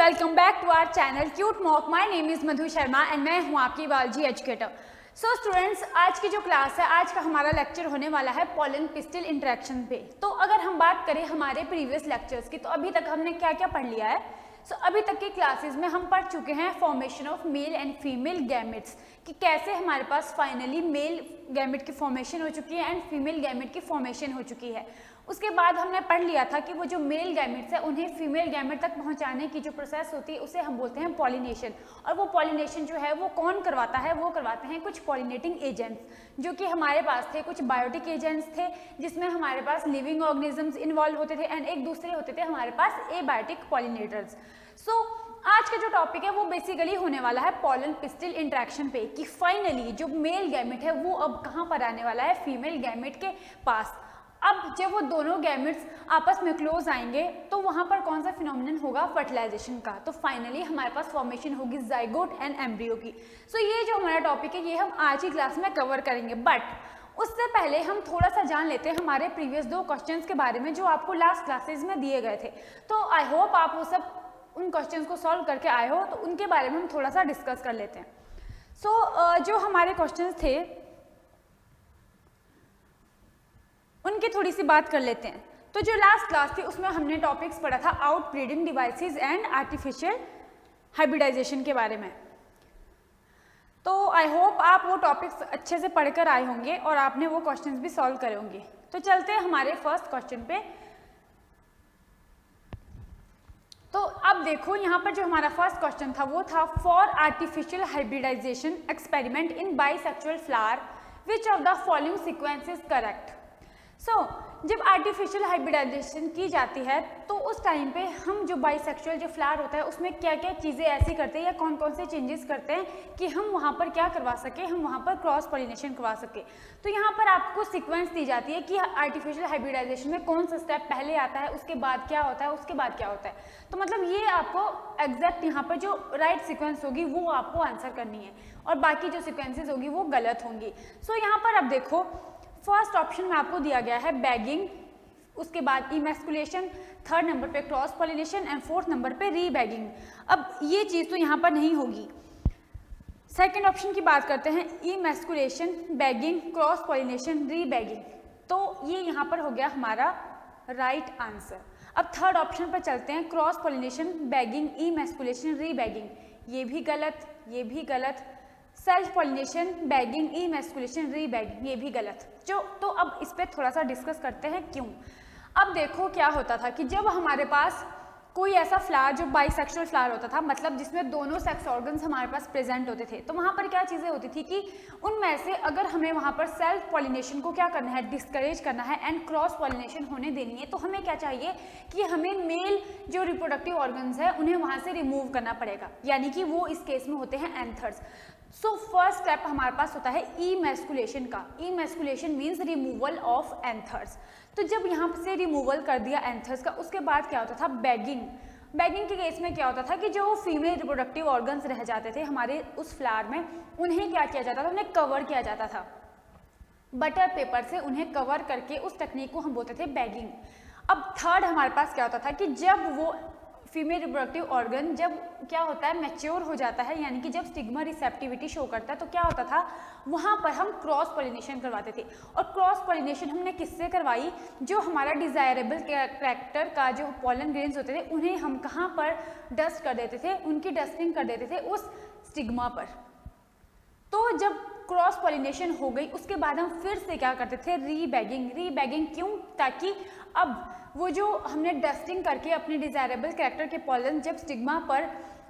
Welcome back to our channel cute mock. My name is Madhu Sharma and मैं हूं आपकी biology educator. So students, आज की जो क्लास है, आज का हमारा लेक्चर होने वाला है पॉलन पिस्टिल इंटरेक्शन पे। तो अगर हम बात करें हमारे प्रीवियस लेक्चर्स की, तो अभी तक हमने क्या क्या पढ़ लिया है। अभी तक की क्लासेस में हम पढ़ चुके हैं formation of male and female gametes, कि कैसे हमारे पास फाइनली मेल गैमेट की फॉर्मेशन हो चुकी है एंड फीमेल गैमेट की फॉर्मेशन हो चुकी है। उसके बाद हमने पढ़ लिया था कि वो जो मेल गैमेट्स है उन्हें फीमेल गैमेट तक पहुंचाने की जो प्रोसेस होती है उसे हम बोलते हैं पॉलिनेशन। और वो पॉलिनेशन जो है वो कौन करवाता है, वो करवाते हैं कुछ पॉलिनेटिंग एजेंट्स, जो कि हमारे पास थे कुछ बायोटिक एजेंट्स थे जिसमें हमारे पास लिविंग ऑर्गेनिजम्स इन्वॉल्व होते थे एंड एक दूसरे होते थे हमारे पास एबायोटिक पॉलिनेटर्स। आज का जो टॉपिक है वो बेसिकली होने वाला है पॉलन पिस्टिल इंटरेक्शन पे, कि फाइनली जो मेल गैमेट है वो अब कहाँ पर आने वाला है, फीमेल गैमेट के पास। अब जब वो दोनों गैमेट्स आपस में क्लोज आएंगे तो वहां पर कौन सा फिनोमिनन होगा, फर्टिलाइजेशन का। तो फाइनली हमारे पास फॉर्मेशन होगी जाइगोट एंड एम्ब्रियो की। ये जो हमारा टॉपिक है ये हम आज की क्लास में कवर करेंगे, बट उससे पहले हम थोड़ा सा जान लेते हैं हमारे प्रीवियस 2 क्वेश्चंस के बारे में जो आपको लास्ट क्लासेज में दिए गए थे। तो आई होप आप वो सब उन क्वेश्चंस को सॉल्व करके आए हो, तो उनके बारे में हम थोड़ा सा डिस्कस कर लेते हैं। जो हमारे क्वेश्चंस थे उनकी थोड़ी सी बात कर लेते हैं। तो जो लास्ट क्लास थी उसमें हमने टॉपिक्स पढ़ा था outbreeding devices and artificial hybridisation के बारे में। तो आई होप आप वो टॉपिक्स अच्छे से पढ़कर आए होंगे और आपने वो क्वेश्चंस भी सॉल्व करे होंगे। तो चलते हैं हमारे फर्स्ट क्वेश्चन पे। तो अब देखो यहाँ पर जो हमारा फर्स्ट क्वेश्चन था वो था for artificial hybridisation experiment in bisexual flower which of the following sequence is correct. जब आर्टिफिशियल हाइब्रिडाइजेशन की जाती है तो उस टाइम पे हम जो बाइसेक्सुअल जो फ्लावर होता है उसमें क्या क्या चीज़ें ऐसी करते हैं या कौन कौन से चेंजेस करते हैं कि हम वहाँ पर क्या करवा सके, हम वहाँ पर क्रॉस पॉलिनेशन करवा सके। तो यहाँ पर आपको सीक्वेंस दी जाती है कि आर्टिफिशियल हाइब्रिडाइजेशन में कौन सा स्टेप पहले आता है, उसके बाद क्या होता है, उसके बाद क्या होता है। तो मतलब ये आपको एग्जैक्ट यहाँ पर जो राइट सीक्वेंस होगी वो आपको आंसर करनी है और बाकी जो सिक्वेंसेज होगी वो गलत होंगी। यहाँ पर अब देखो फर्स्ट ऑप्शन में आपको दिया गया है बैगिंग, उसके बाद इमैस्कुलेशन, थर्ड नंबर पे cross pollination and fourth number पे रीबैगिंग। अब ये चीज़ तो यहाँ पर नहीं होगी। सेकंड ऑप्शन की बात करते हैं, इमैस्कुलेशन, बैगिंग, क्रॉस पॉलिनेशन, रीबैगिंग। तो ये यहाँ पर हो गया हमारा राइट आंसर। अब थर्ड ऑप्शन पर चलते हैं, क्रॉस पॉलिनेशन, बैगिंग, इमैस्कुलेशन, रीबैगिंग। ये भी गलत, ये भी गलत। सेल्फ पॉलिनेशन, बैगिंग, इमैस्कुलेशन, रीबैगिंग, ये भी गलत। तो अब इस पर थोड़ा सा डिस्कस करते हैं क्यों। अब देखो क्या होता था कि जब हमारे पास कोई ऐसा फ्लावर जो बाइसेक्सुअल फ्लावर होता था, मतलब जिसमें दोनों सेक्स ऑर्गन्स हमारे पास प्रेजेंट होते थे, तो वहाँ पर क्या चीज़ें होती थी कि उनमें से अगर हमें वहाँ पर सेल्फ पॉलिनेशन को क्या करना है, डिस्करेज करना है एंड क्रॉस पॉलिनेशन होने देनी है, तो हमें क्या चाहिए कि हमें मेल जो रिप्रोडक्टिव ऑर्गन्स है उन्हें वहाँ से रिमूव करना पड़ेगा, यानी कि वो इस केस में होते हैं एंथर्स। फर्स्ट स्टेप हमारे पास होता है इमैस्कुलेशन का। Emasculation means removal of anthers. तो जब यहाँ से रिमूवल कर दिया एंथर्स का, उसके बाद क्या होता था, बैगिंग। बैगिंग के केस में क्या होता था कि जो फीमेल रिप्रोडक्टिव ऑर्गन्स रह जाते थे हमारे उस फ्लावर में, उन्हें क्या किया जाता था, उन्हें कवर किया जाता था बटर पेपर से, उन्हें कवर करके उस टेक्निक को हम बोलते थे बैगिंग। अब थर्ड हमारे पास क्या होता था कि जब वो फीमेल रिप्रोडक्टिव ऑर्गन जब क्या होता है, मैच्योर हो जाता है, यानी कि जब स्टिग्मा रिसेप्टिविटी शो करता है, तो क्या होता था, वहाँ पर हम क्रॉस पॉलिनेशन करवाते थे। और क्रॉस पॉलिनेशन हमने किससे करवाई, जो हमारा डिजायरेबल कैरेक्टर का जो पॉलन ग्रेन्स होते थे उन्हें हम कहाँ पर डस्ट कर देते थे, उनकी डस्टिंग कर देते थे उस स्टिग्मा पर। तो जब क्रॉस पॉलिनेशन हो गई उसके बाद हम फिर से क्या करते थे, रीबैगिंग। रीबैगिंग क्यों, ताकि अब वो जो हमने डस्टिंग करके अपने डिजायरेबल कैरेक्टर के पॉलन जब स्टिग्मा पर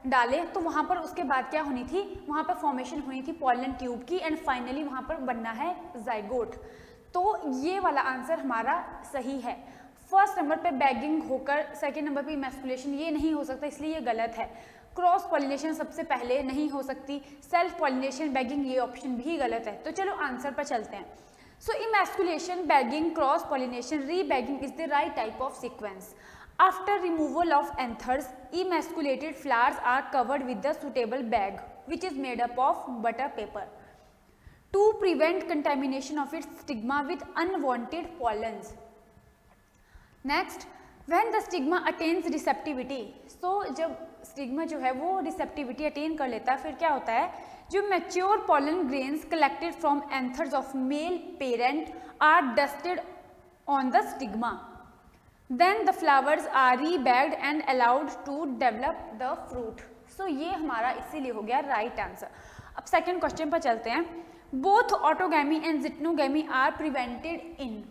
डाले तो वहाँ पर उसके बाद क्या होनी थी, वहाँ पर फॉर्मेशन हुई थी पॉलन ट्यूब की एंड फाइनली वहाँ पर बनना है जाइगोट। तो ये वाला आंसर हमारा सही है। फर्स्ट नंबर पे बैगिंग होकर सेकेंड नंबर पे इमैस्कुलेशन, ये नहीं हो सकता, इसलिए ये गलत है। क्रॉस पॉलिनेशन सबसे पहले नहीं हो सकती, सेल्फ पॉलिनेशन, बैगिंग, ये ऑप्शन भी गलत है। तो चलो आंसर पर चलते हैं। Emasculation, bagging, cross pollination, rebagging is the right type of sequence. After removal of anthers, emasculated flowers are covered with the suitable bag, which is made up of butter paper, to prevent contamination of its stigma with unwanted pollens. Next, when the stigma attains receptivity, so जब stigma जो है वो receptivity attain कर लेता है, फिर क्या होता है, जो mature pollen grains collected from anthers of male parent are dusted on the stigma, then the flowers are rebagged and allowed to develop the fruit. So ये हमारा इसीलिए हो गया राइट आंसर। अब सेकेंड क्वेश्चन पर चलते हैं। Both autogamy and geitonogamy are prevented in,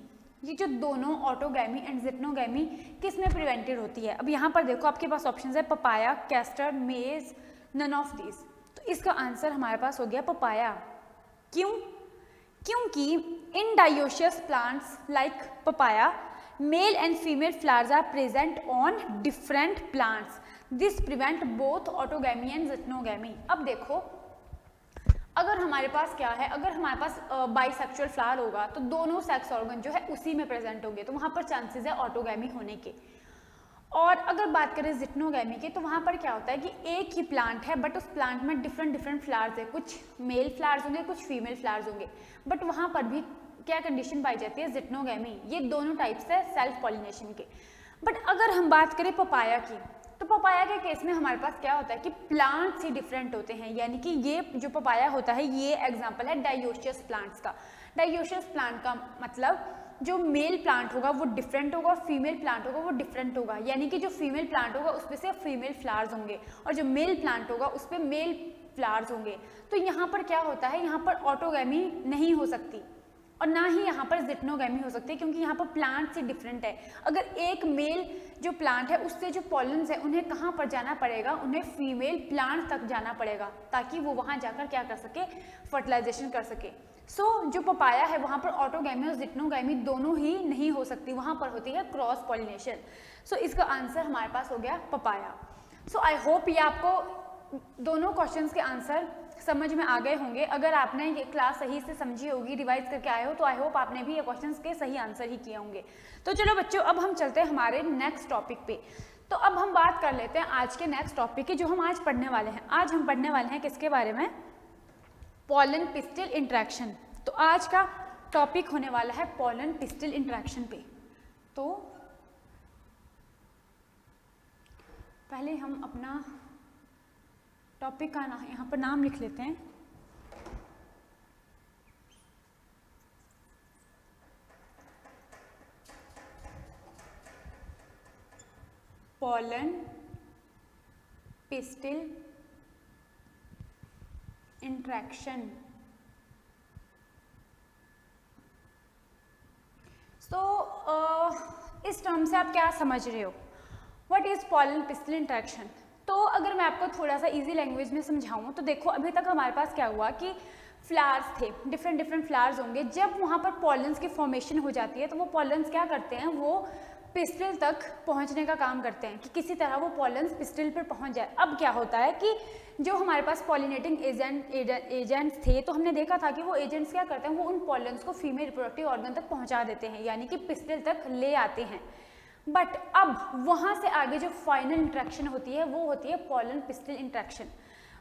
ये जो दोनों ऑटोगैमी एंड जिटनोगैमी किस में प्रिवेंटेड होती है। अब यहाँ पर देखो आपके पास ऑप्शंस है पपाया, कैस्टर, मेज, नन ऑफ दीज। तो इसका आंसर हमारे पास हो गया पपाया। क्यों? क्योंकि in dioecious plants like papaya male and female flowers are present on different plants, this prevent both autogamy and geitonogamy. अब देखो अगर हमारे पास क्या है, अगर हमारे पास बाइसेक्सुअल फ्लावर होगा तो दोनों सेक्स ऑर्गन जो है उसी में प्रेजेंट होंगे, तो वहाँ पर चांसेस है ऑटोगैमी होने के। और अगर बात करें जिटनोगैमी की, तो वहाँ पर क्या होता है कि एक ही प्लांट है बट उस प्लांट में डिफरेंट फ्लावर्स है, कुछ मेल फ्लावर्स होंगे कुछ फीमेल फ्लावर्स होंगे, बट वहाँ पर भी क्या कंडीशन पाई जाती है, जिटनोगैमी। ये दोनों टाइप्स है सेल्फ पॉलिनेशन के। बट अगर हम बात करें पपाया की, तो पपाया के केस में हमारे पास क्या होता है कि प्लांट्स ही डिफरेंट होते हैं, यानी कि ये जो पपाया होता है ये एग्जांपल है डायोशियस प्लांट्स का। डायोशियस प्लांट का मतलब जो मेल प्लांट होगा वो डिफरेंट होगा और फीमेल प्लांट होगा वो डिफरेंट होगा, यानी कि जो फीमेल प्लांट होगा उस पर सिर्फ फीमेल फ्लावर्स होंगे और जो मेल प्लांट होगा उस पर मेल फ्लावर्स होंगे। तो यहाँ पर क्या होता है, यहाँ पर ऑटोगैमी नहीं हो सकती और ना ही यहाँ पर जिटनोगैमी हो सकती है, क्योंकि यहाँ पर प्लांट से डिफरेंट है। अगर एक मेल जो प्लांट है उससे जो पॉलन्स है उन्हें कहाँ पर जाना पड़ेगा, उन्हें फीमेल प्लांट तक जाना पड़ेगा ताकि वो वहाँ जाकर क्या कर सके, फर्टिलाइजेशन कर सके। सो जो पपाया है वहाँ पर ऑटोगैमी और जिटनोगैमी दोनों ही नहीं हो सकती, वहाँ पर होती है क्रॉस पॉलिनेशन। सो इसका आंसर हमारे पास हो गया पपाया। सो आई होप ये आपको दोनों क्वेश्चंस के आंसर समझ में आ गए होंगे। अगर आपने ये क्लास सही से समझी होगी, रिवाइज करके आए हो, तो आई होप आपने भी ये क्वेश्चंस के सही आंसर ही किए होंगे। तो चलो बच्चों अब हम चलते हैं हमारे नेक्स्ट टॉपिक पे। तो अब हम बात कर लेते हैं आज के नेक्स्ट टॉपिक की, जो हम आज पढ़ने वाले हैं। आज हम पढ़ने वाले हैं किसके बारे में, पॉलन पिस्टिल इंटरेक्शन। तो आज का टॉपिक होने वाला है पॉलन पिस्टिल इंटरेक्शन पे। तो पहले हम अपना टॉपिक का यहाँ पर नाम लिख लेते हैं। Pollen pistil interaction. इस टर्म से आप क्या समझ रहे हो, what is pollen pistil interaction. तो अगर मैं आपको थोड़ा सा इजी लैंग्वेज में समझाऊँ तो देखो अभी तक हमारे पास क्या हुआ कि फ्लावर्स थे, डिफरेंट फ्लावर्स होंगे। जब वहाँ पर पॉलन्स की फॉर्मेशन हो जाती है तो वो पॉलन्स क्या करते हैं, वो पिस्टिल तक पहुँचने का काम करते हैं कि किसी तरह वो पॉलन्स पिस्टिल पर पहुँच जाए। अब क्या होता है कि जो हमारे पास पॉलिनेटिंग एजेंट्स थे, तो हमने देखा था कि वो एजेंट्स क्या करते हैं, वो उन पॉलन्स को फीमेल रिप्रोडक्टिव ऑर्गन तक पहुँचा देते हैं, यानी कि पिस्टिल तक ले आते हैं। बट अब वहाँ से आगे जो फाइनल इंटरेक्शन होती है वो होती है पॉलन पिस्टिल इंटरेक्शन।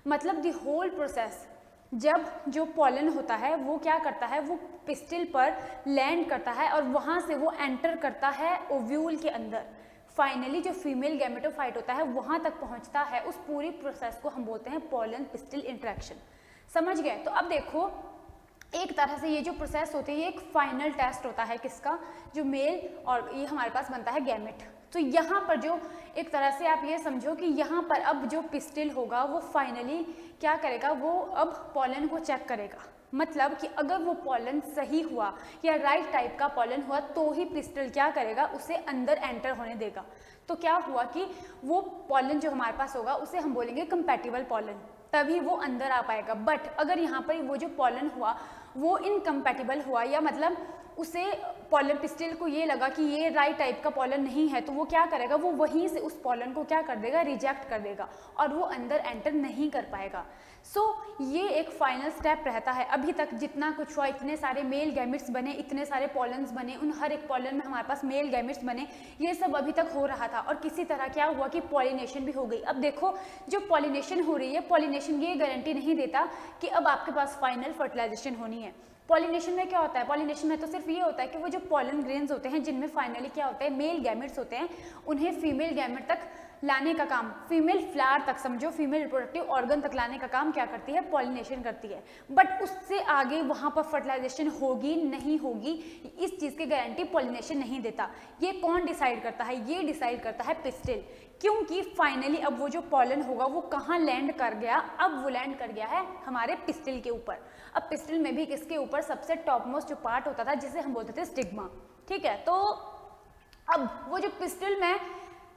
मतलब द होल प्रोसेस, जब जो पॉलन होता है वो क्या करता है, वो पिस्टिल पर लैंड करता है और वहाँ से वो एंटर करता है ओव्यूल के अंदर। फाइनली जो फीमेल गैमेटोफाइट होता है वहाँ तक पहुँचता है। उस पूरी प्रोसेस को हम बोलते हैं पॉलन पिस्टिल इंटरेक्शन। समझ गए। तो अब देखो एक तरह से ये जो प्रोसेस होती है ये एक फाइनल टेस्ट होता है किसका, जो मेल और ये हमारे पास बनता है गैमेट। तो यहाँ पर जो एक तरह से आप ये समझो कि यहाँ पर अब जो पिस्टिल होगा वो फाइनली क्या करेगा, वो अब पॉलन को चेक करेगा। मतलब कि अगर वो पॉलन सही हुआ या राइट टाइप का पॉलन हुआ तो ही पिस्टिल क्या करेगा, उसे अंदर एंटर होने देगा। तो क्या हुआ कि वो पॉलन जो हमारे पास होगा उसे हम बोलेंगे कंपैटिबल पॉलन, तभी वो अंदर आ पाएगा। बट अगर यहाँ पर वो जो पॉलन हुआ वो इनकम्पैटिबल हुआ, या मतलब उसे पॉलन पिस्टिल को ये लगा कि ये राइट टाइप का पॉलन नहीं है, तो वो क्या करेगा, वो वहीं से उस पॉलन को क्या कर देगा, रिजेक्ट कर देगा और वो अंदर एंटर नहीं कर पाएगा। सो ये एक फाइनल स्टेप रहता है। अभी तक जितना कुछ हुआ, इतने सारे मेल गैमेट्स बने, इतने सारे पॉलन्स बने, उन हर एक पॉलन में हमारे पास मेल गैमेट्स बने, ये सब अभी तक हो रहा था। और किसी तरह क्या हुआ कि पॉलिनेशन भी हो गई। अब देखो जो पॉलिनेशन हो रही है, पॉलिनेशन ये गारंटी नहीं देता कि अब आपके पास फाइनल फर्टिलाइजेशन होनी है। पॉलिनेशन में क्या होता है, पॉलिनेशन में तो सिर्फ ये होता है कि वो जो पॉलन ग्रेन्स होते हैं जिनमें फाइनली क्या होता है, मेल गैमेट्स होते हैं, उन्हें फीमेल गैमेट तक लाने का काम, फीमेल फ्लावर तक, समझो फीमेल रिप्रोडक्टिव ऑर्गन तक लाने का काम क्या करती है, पॉलिनेशन करती है। बट उससे आगे वहाँ पर फर्टिलाइजेशन होगी नहीं होगी, इस चीज़ की गारंटी पॉलिनेशन नहीं देता। ये कौन डिसाइड करता है, ये डिसाइड करता है पिस्टिल, क्योंकि फाइनली अब वो जो पॉलन होगा वो कहाँ लैंड कर गया, अब वो लैंड कर गया है हमारे पिस्टिल के ऊपर। अब पिस्टिल में भी किसके ऊपर, सबसे टॉप मोस्ट जो पार्ट होता था जिसे हम बोलते थे स्टिग्मा, ठीक है। तो अब वो जो पिस्टिल में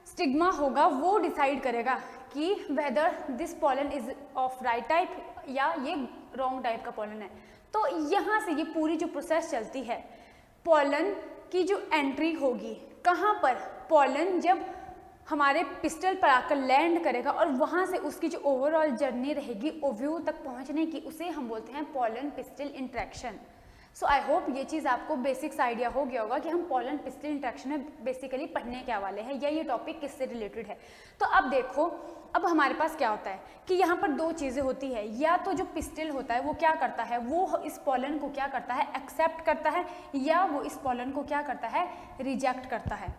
स्टिग्मा होगा वो डिसाइड करेगा कि whether this pollen is of right type या ये रॉन्ग टाइप का पॉलन है। तो यहाँ से ये पूरी जो प्रोसेस चलती है, पॉलन की जो एंट्री होगी कहाँ पर, पॉलन जब हमारे पिस्टल पर आकर लैंड करेगा और वहाँ से उसकी जो ओवरऑल जर्नी रहेगी ओव्यूल तक पहुँचने की, उसे हम बोलते हैं pollen pistol interaction. So I hope ये चीज़ आपको बेसिक्स आइडिया हो गया होगा कि हम पॉलन पिस्टिल इंट्रैक्शन में बेसिकली पढ़ने क्या वाले हैं या ये टॉपिक किससे रिलेटेड है। तो अब देखो, अब हमारे पास क्या होता है कि यहाँ पर दो चीज़ें होती है, या तो जो पिस्टिल होता है वो क्या करता है, वो इस पॉलन को क्या करता है, एक्सेप्ट करता है, या वो इस पॉलन को क्या करता है, रिजेक्ट करता है,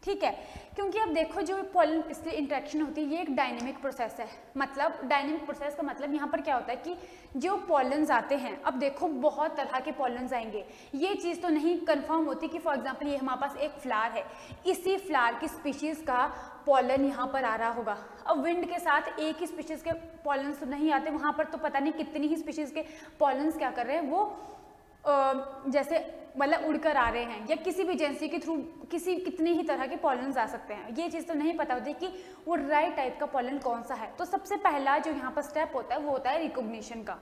ठीक है। क्योंकि अब देखो जो पॉलन पिस्टिल इंटरेक्शन होती है ये एक डायनेमिक प्रोसेस है। मतलब डायनेमिक प्रोसेस का मतलब यहाँ पर क्या होता है कि जो पॉलन्स आते हैं, अब देखो बहुत तरह के पॉलन्स आएंगे, ये चीज़ तो नहीं कंफर्म होती कि फॉर एग्जांपल ये हमारे पास एक फ्लावर है, इसी फ्लावर की स्पीशीज़ का पॉलन यहाँ पर आ रहा होगा। अब विंड के साथ एक ही स्पीशीज़ के पॉलन्स तो नहीं आते, वहाँ पर तो पता नहीं कितनी ही स्पीशीज़ के पॉलन्स क्या कर रहे हैं, वो जैसे मतलब उड़कर आ रहे हैं, या किसी भी एजेंसी के थ्रू कितने ही तरह के पॉलन्स आ सकते हैं। ये चीज़ तो नहीं पता होती कि वो राइट टाइप का पॉलन कौन सा है। तो सबसे पहला जो यहाँ पर स्टेप होता है वो होता है रिकॉग्निशन का।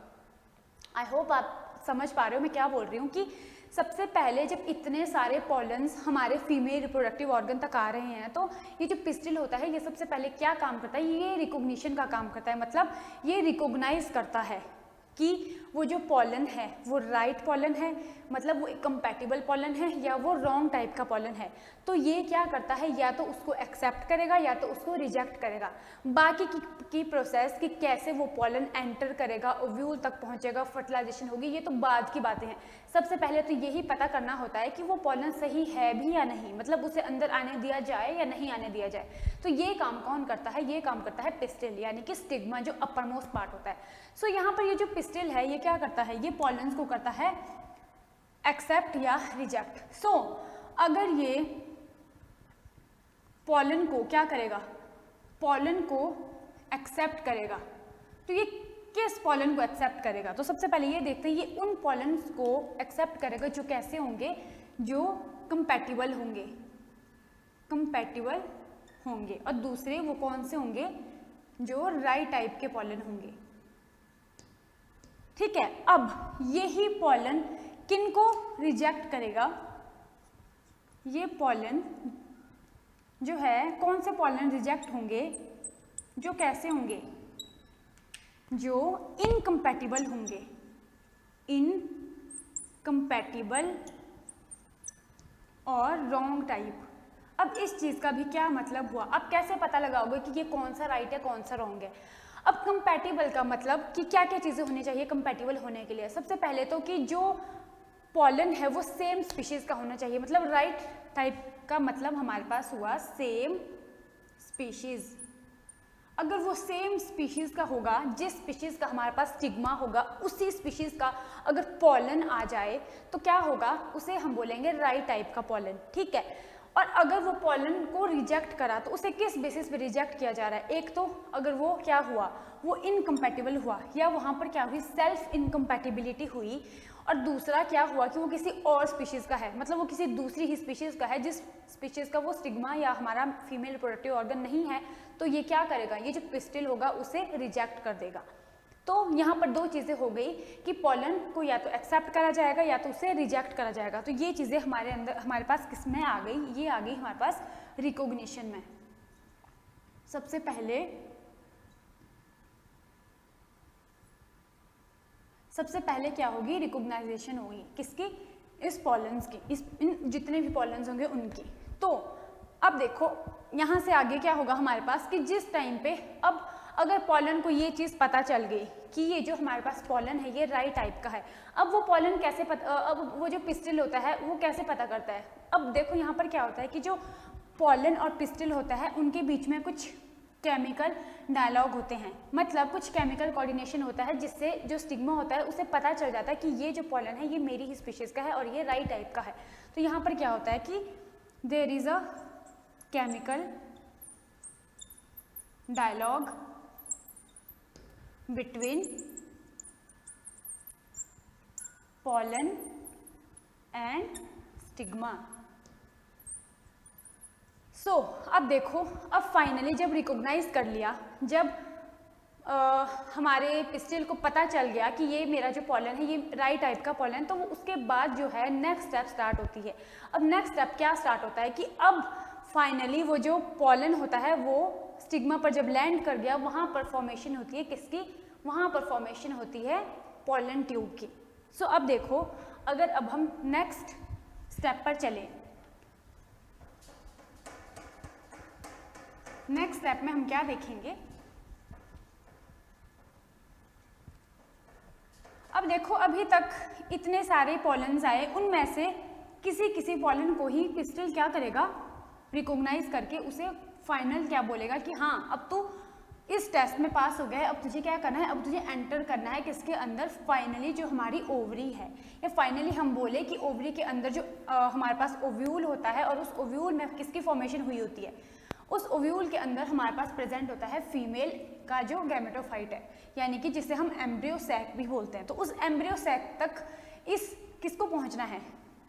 आई होप आप समझ पा रहे हो मैं क्या बोल रही हूँ कि सबसे पहले जब इतने सारे पॉलन्स हमारे फीमेल रिप्रोडक्टिव ऑर्गन तक आ रहे हैं तो ये जो पिस्टिल होता है ये सबसे पहले क्या काम करता है, ये रिकॉग्निशन का काम करता है। मतलब ये रिकॉग्नाइज करता है कि वो जो पॉलन है वो राइट पॉलन है, मतलब वो एक कंपैटिबल पॉलन है, या वो रॉन्ग टाइप का पॉलन है। तो ये क्या करता है, या तो उसको एक्सेप्ट करेगा या तो उसको रिजेक्ट करेगा। बाकी की प्रोसेस कि कैसे वो पॉलन एंटर करेगा, ओव्यूल तक पहुंचेगा, फर्टिलाइजेशन होगी, ये तो बाद की बातें हैं। सबसे पहले तो यही पता करना होता है कि वो पॉलन सही है भी या नहीं, मतलब उसे अंदर आने दिया जाए या नहीं आने दिया जाए। तो ये काम कौन करता है, ये काम करता है पिस्टिल, यानी कि स्टिग्मा जो अपर मोस्ट पार्ट होता है। सो यहाँ पर ये जो पिस्टिल है ये क्या करता है, ये पॉलन्स को करता है एक्सेप्ट या रिजेक्ट। सो अगर ये पॉलन को क्या करेगा, पॉलन को एक्सेप्ट करेगा, तो ये किस पॉलन को एक्सेप्ट करेगा, तो सबसे पहले ये देखते हैं ये उन पॉलन्स को एक्सेप्ट करेगा जो कैसे होंगे, जो कंपैटिबल होंगे, कंपैटिबल होंगे, और दूसरे वो कौन से होंगे, जो राइट टाइप के पॉलन होंगे, ठीक है। अब यही पॉलन किनको रिजेक्ट करेगा, ये पॉलन जो है, कौन से पॉलन रिजेक्ट होंगे, जो कैसे होंगे, जो इनकम्पैटिबल होंगे, इनकम्पैटिबल और रॉन्ग टाइप। अब इस चीज़ का भी क्या मतलब हुआ, अब कैसे पता लगाओगे कि ये कौन सा राइट है कौन सा रॉन्ग है। अब कंपैटिबल का मतलब कि क्या क्या चीज़ें होनी चाहिए कंपैटिबल होने के लिए। सबसे पहले तो कि जो पॉलन है वो सेम स्पीशीज़ का होना चाहिए, मतलब राइट टाइप का मतलब हमारे पास हुआ सेम स्पीशीज़। अगर वो सेम स्पीशीज़ का होगा, जिस स्पीशीज़ का हमारे पास स्टिग्मा होगा उसी स्पीशीज़ का अगर पॉलन आ जाए तो क्या होगा, उसे हम बोलेंगे राइट टाइप का पॉलन, ठीक है। और अगर वो पॉलन को रिजेक्ट करा तो उसे किस बेसिस पे रिजेक्ट किया जा रहा है, एक तो अगर वो क्या हुआ, वो इनकम्पैटिबल हुआ, या वहाँ पर क्या हुई, सेल्फ इनकम्पैटिबिलिटी हुई, और दूसरा क्या हुआ कि वो किसी और स्पीशीज़ का है, मतलब वो किसी दूसरी ही स्पीशीज़ का है जिस स्पीशीज़ का वो स्टिग्मा या हमारा फीमेल रिप्रोडक्टिव ऑर्गन नहीं है। तो ये क्या करेगा, ये जो पिस्टिल होगा उसे रिजेक्ट कर देगा। तो यहाँ पर दो चीज़ें हो गई कि पॉलन को या तो एक्सेप्ट करा जाएगा या तो उसे रिजेक्ट करा जाएगा। तो ये चीज़ें हमारे अंदर हमारे पास किस में आ गई, ये आ गई हमारे पास रिकॉग्निशन में। सबसे पहले क्या होगी, रिकॉग्नाइजेशन होगी, किसकी, इस पॉलन्स की, इन जितने भी पॉलन्स होंगे उनकी। तो अब देखो यहाँ से आगे क्या होगा हमारे पास कि जिस टाइम पे अब अगर पॉलन को ये चीज़ पता चल गई कि ये जो हमारे पास पॉलन है ये राई टाइप का है, अब वो पॉलन कैसे अब वो जो पिस्टिल होता है वो कैसे पता करता है? अब देखो यहाँ पर क्या होता है कि जो पॉलन और पिस्टिल होता है उनके बीच में कुछ केमिकल डायलॉग होते हैं, मतलब कुछ केमिकल कोऑर्डिनेशन होता है जिससे जो स्टिग्मा होता है उसे पता चल जाता है कि ये जो पॉलन है ये मेरी ही स्पीशीज़ का है और ये राई टाइप का है। तो यहाँ पर क्या होता है कि there is a chemical dialogue between pollen and stigma। So अब देखो, अब फाइनली जब रिकॉग्नाइज कर लिया, जब हमारे पिस्टिल को पता चल गया कि ये मेरा जो पॉलन है ये राई टाइप का पॉलन, तो उसके बाद जो है नेक्स्ट स्टेप स्टार्ट होती है। अब नेक्स्ट स्टेप क्या स्टार्ट होता है कि अब फाइनली वो जो पॉलन होता है वो स्टिग्मा पर जब लैंड कर गया, वहाँ पर फॉर्मेशन होती है किसकी? वहाँ पर फॉर्मेशन होती है पॉलन ट्यूब की। सो अब देखो, अगर अब हम नेक्स्ट स्टेप पर चलें, नेक्स्ट स्टेप में हम क्या देखेंगे? अब देखो, अभी तक इतने सारे पॉलन्स आए, उनमें से किसी किसी पॉलन को ही पिस्टिल क्या करेगा? रिकॉग्नाइज करके उसे फाइनल क्या बोलेगा कि हाँ अब तू इस टेस्ट में पास हो गया, अब तुझे क्या करना है? अब तुझे एंटर करना है किसके अंदर? फाइनली जो हमारी ओवरी है, या फाइनली हम बोले कि ओवरी के अंदर जो हमारे पास ओव्यूल होता है और उस ओव्यूल में किसकी फॉर्मेशन हुई होती है? उस ओव्यूल के अंदर हमारे पास प्रेजेंट होता है फीमेल का जो गैमेटोफाइट है, यानी कि जिसे हम एम्ब्रियो सैक भी बोलते हैं। तो उस एम्ब्रियो सैक तक इस किसको पहुंचना है?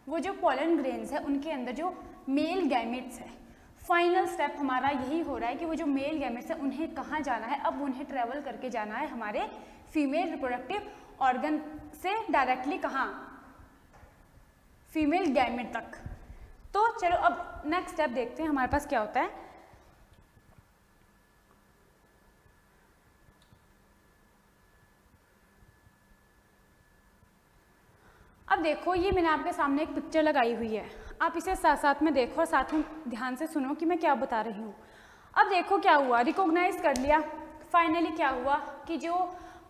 वो जो पॉलन ग्रेन्स है उनके अंदर जो मेल गैमेट्स है। फाइनल स्टेप हमारा यही हो रहा है कि वो जो मेल गैमेट्स है उन्हें कहाँ जाना है? अब उन्हें ट्रेवल करके जाना है हमारे फीमेल रिप्रोडक्टिव ऑर्गन से डायरेक्टली कहाँ? फीमेल गैमेट तक। तो चलो अब नेक्स्ट स्टेप देखते हैं हमारे पास क्या होता है। अब देखो, ये मैंने आपके सामने एक पिक्चर लगाई हुई है, आप इसे साथ साथ में देखो और साथ में ध्यान से सुनो कि मैं क्या बता रही हूँ। अब देखो क्या हुआ, रिकॉग्नाइज कर लिया, फाइनली क्या हुआ कि जो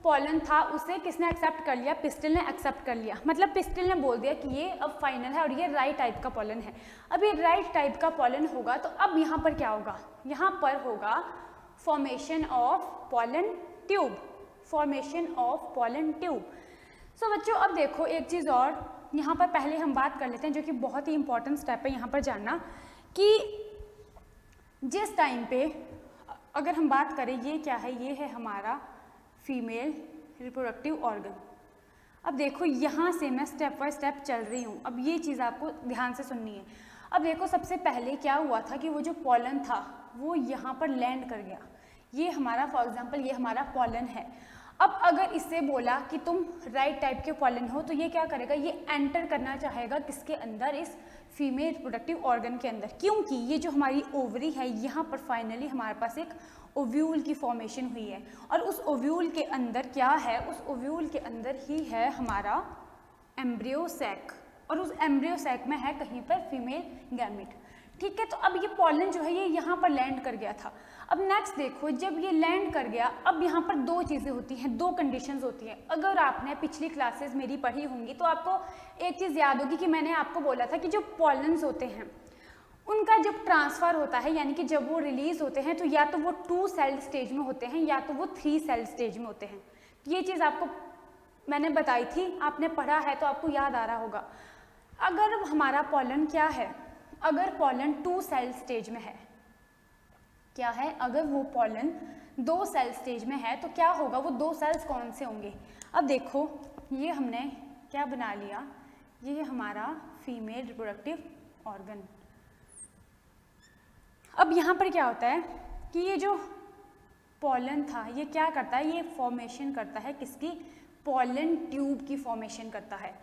पॉलन था उसे किसने एक्सेप्ट कर लिया? पिस्टिल ने एक्सेप्ट कर लिया। मतलब पिस्टिल ने बोल दिया कि ये अब फाइनल है और ये राइट टाइप का पॉलन है। अब ये राइट टाइप का पॉलन होगा तो अब यहाँ पर क्या होगा? यहाँ पर होगा formation of pollen tube, formation of pollen tube. So बच्चों, अब देखो एक चीज़ और यहाँ पर पहले हम बात कर लेते हैं, जो कि बहुत ही इंपॉर्टेंट स्टेप है यहाँ पर जानना, कि जिस टाइम पे अगर हम बात करें, ये क्या है? ये है हमारा फीमेल रिप्रोडक्टिव ऑर्गन। अब देखो यहाँ से मैं स्टेप बाय स्टेप चल रही हूँ, अब ये चीज़ आपको ध्यान से सुननी है। अब देखो, सबसे पहले क्या हुआ था कि वो जो पॉलन था वो यहाँ पर लैंड कर गया। ये हमारा, फॉर एग्जाम्पल ये हमारा पॉलन है। अब अगर इससे बोला कि तुम राइट टाइप के पॉलन हो, तो ये क्या करेगा? ये एंटर करना चाहेगा किसके अंदर? इस फीमेल रिप्रोडक्टिव ऑर्गन के अंदर, क्योंकि ये जो हमारी ओवरी है यहाँ पर फाइनली हमारे पास एक ओव्यूल की फॉर्मेशन हुई है, और उस ओव्यूल के अंदर क्या है? उस ओव्यूल के अंदर ही है हमारा एम्ब्रियो सैक, और उस एम्ब्रियो सैक में है कहीं पर फीमेल गैमेट। ठीक है, तो अब ये पॉलन जो है ये यहाँ पर लैंड कर गया था। अब नेक्स्ट देखो, जब ये लैंड कर गया, अब यहाँ पर दो चीज़ें होती हैं, दो कंडीशंस होती हैं। अगर आपने पिछली क्लासेस मेरी पढ़ी होंगी तो आपको एक चीज़ याद होगी कि मैंने आपको बोला था कि जो पॉलन्स होते हैं उनका जब ट्रांसफ़र होता है, यानी कि जब वो रिलीज होते हैं, तो या तो वो 2 सेल स्टेज में होते हैं या तो वो 3 सेल स्टेज में होते हैं। ये चीज़ आपको मैंने बताई थी, आपने पढ़ा है तो आपको याद आ रहा होगा। अगर हमारा पॉलन क्या है? अगर पॉलन 2 सेल स्टेज में है, क्या है? अगर वो पॉलन 2 सेल स्टेज में है तो क्या होगा? वो 2 सेल्स कौन से होंगे? अब देखो, ये हमने क्या बना लिया, ये हमारा फीमेल रिप्रोडक्टिव ऑर्गन। अब यहाँ पर क्या होता है कि ये जो पॉलन था ये क्या करता है? ये फॉर्मेशन करता है किसकी? पॉलन ट्यूब की फॉर्मेशन करता है।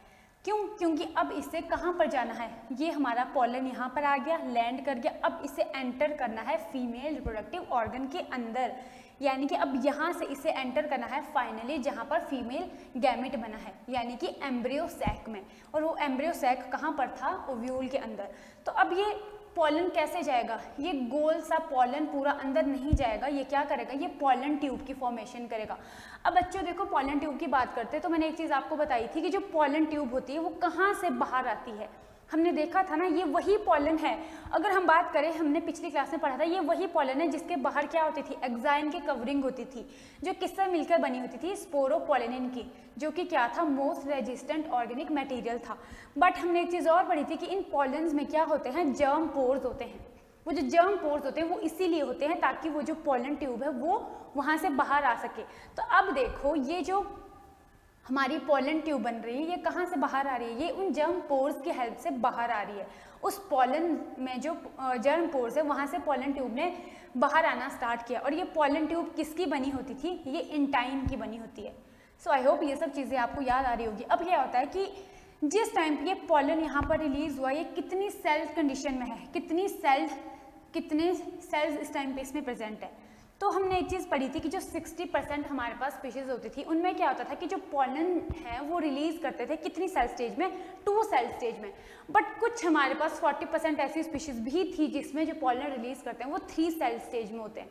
क्यों? क्योंकि अब इसे कहाँ पर जाना है? ये हमारा पॉलन यहाँ पर आ गया, लैंड कर गया, अब इसे एंटर करना है फीमेल रिप्रोडक्टिव ऑर्गन के अंदर, यानी कि अब यहाँ से इसे एंटर करना है फाइनली जहाँ पर फीमेल गैमेट बना है, यानी कि एम्ब्रियो सैक में। और वो एम्ब्रियो सैक कहाँ पर था? ओव्यूल के अंदर। तो अब ये पॉलन कैसे जाएगा, ये गोल सा पॉलन पूरा अंदर नहीं जाएगा, ये क्या करेगा, ये पॉलन ट्यूब की फॉर्मेशन करेगा। अब बच्चों देखो पॉलन ट्यूब की बात करते हैं तो मैंने एक चीज़ आपको बताई थी कि जो पॉलन ट्यूब होती है वो कहाँ से बाहर आती है, हमने देखा था ना, ये वही पॉलन है। अगर हम बात करें, हमने पिछली क्लास में पढ़ा था, ये वही पॉलन है जिसके बाहर क्या होती थी, एक्साइन की कवरिंग होती थी, जो किससे मिलकर बनी होती थी, स्पोरोपोलेनिन की, जो कि क्या था, मोस्ट रेजिस्टेंट ऑर्गेनिक मटेरियल था। बट हमने एक चीज़ और पढ़ी थी कि इन पॉलन्स में क्या होते हैं, जर्म पोर्स होते हैं। वो जो जर्म पोर्स होते हैं वो इसीलिए होते हैं ताकि वो जो पॉलन ट्यूब है वो वहाँ से बाहर आ सके। तो अब देखो ये जो हमारी पॉलन ट्यूब बन रही है ये कहाँ से बाहर आ रही है, ये उन जर्म पोर्स की हेल्प से बाहर आ रही है। उस पॉलन में जो जर्म पोर्स है वहाँ से पॉलन ट्यूब ने बाहर आना स्टार्ट किया। और ये पॉलन ट्यूब किसकी बनी होती थी, ये इंटाइन की बनी होती है। सो आई होप ये सब चीज़ें आपको याद आ रही होगी। अब क्या होता है कि जिस टाइम पे ये पॉलन यहाँ पर रिलीज हुआ, ये कितनी सेल कंडीशन में है, कितने सेल्स इस टाइम पे इसमें प्रेजेंट है। तो हमने एक चीज़ पढ़ी थी कि जो 60% हमारे पास स्पीशीज होती थी उनमें क्या होता था कि जो पॉलन है वो रिलीज करते थे कितनी सेल स्टेज में, 2 सेल स्टेज में। बट कुछ हमारे पास 40% ऐसी स्पीशीज भी थी जिसमें जो पॉलन रिलीज करते हैं वो 3 सेल स्टेज में होते हैं।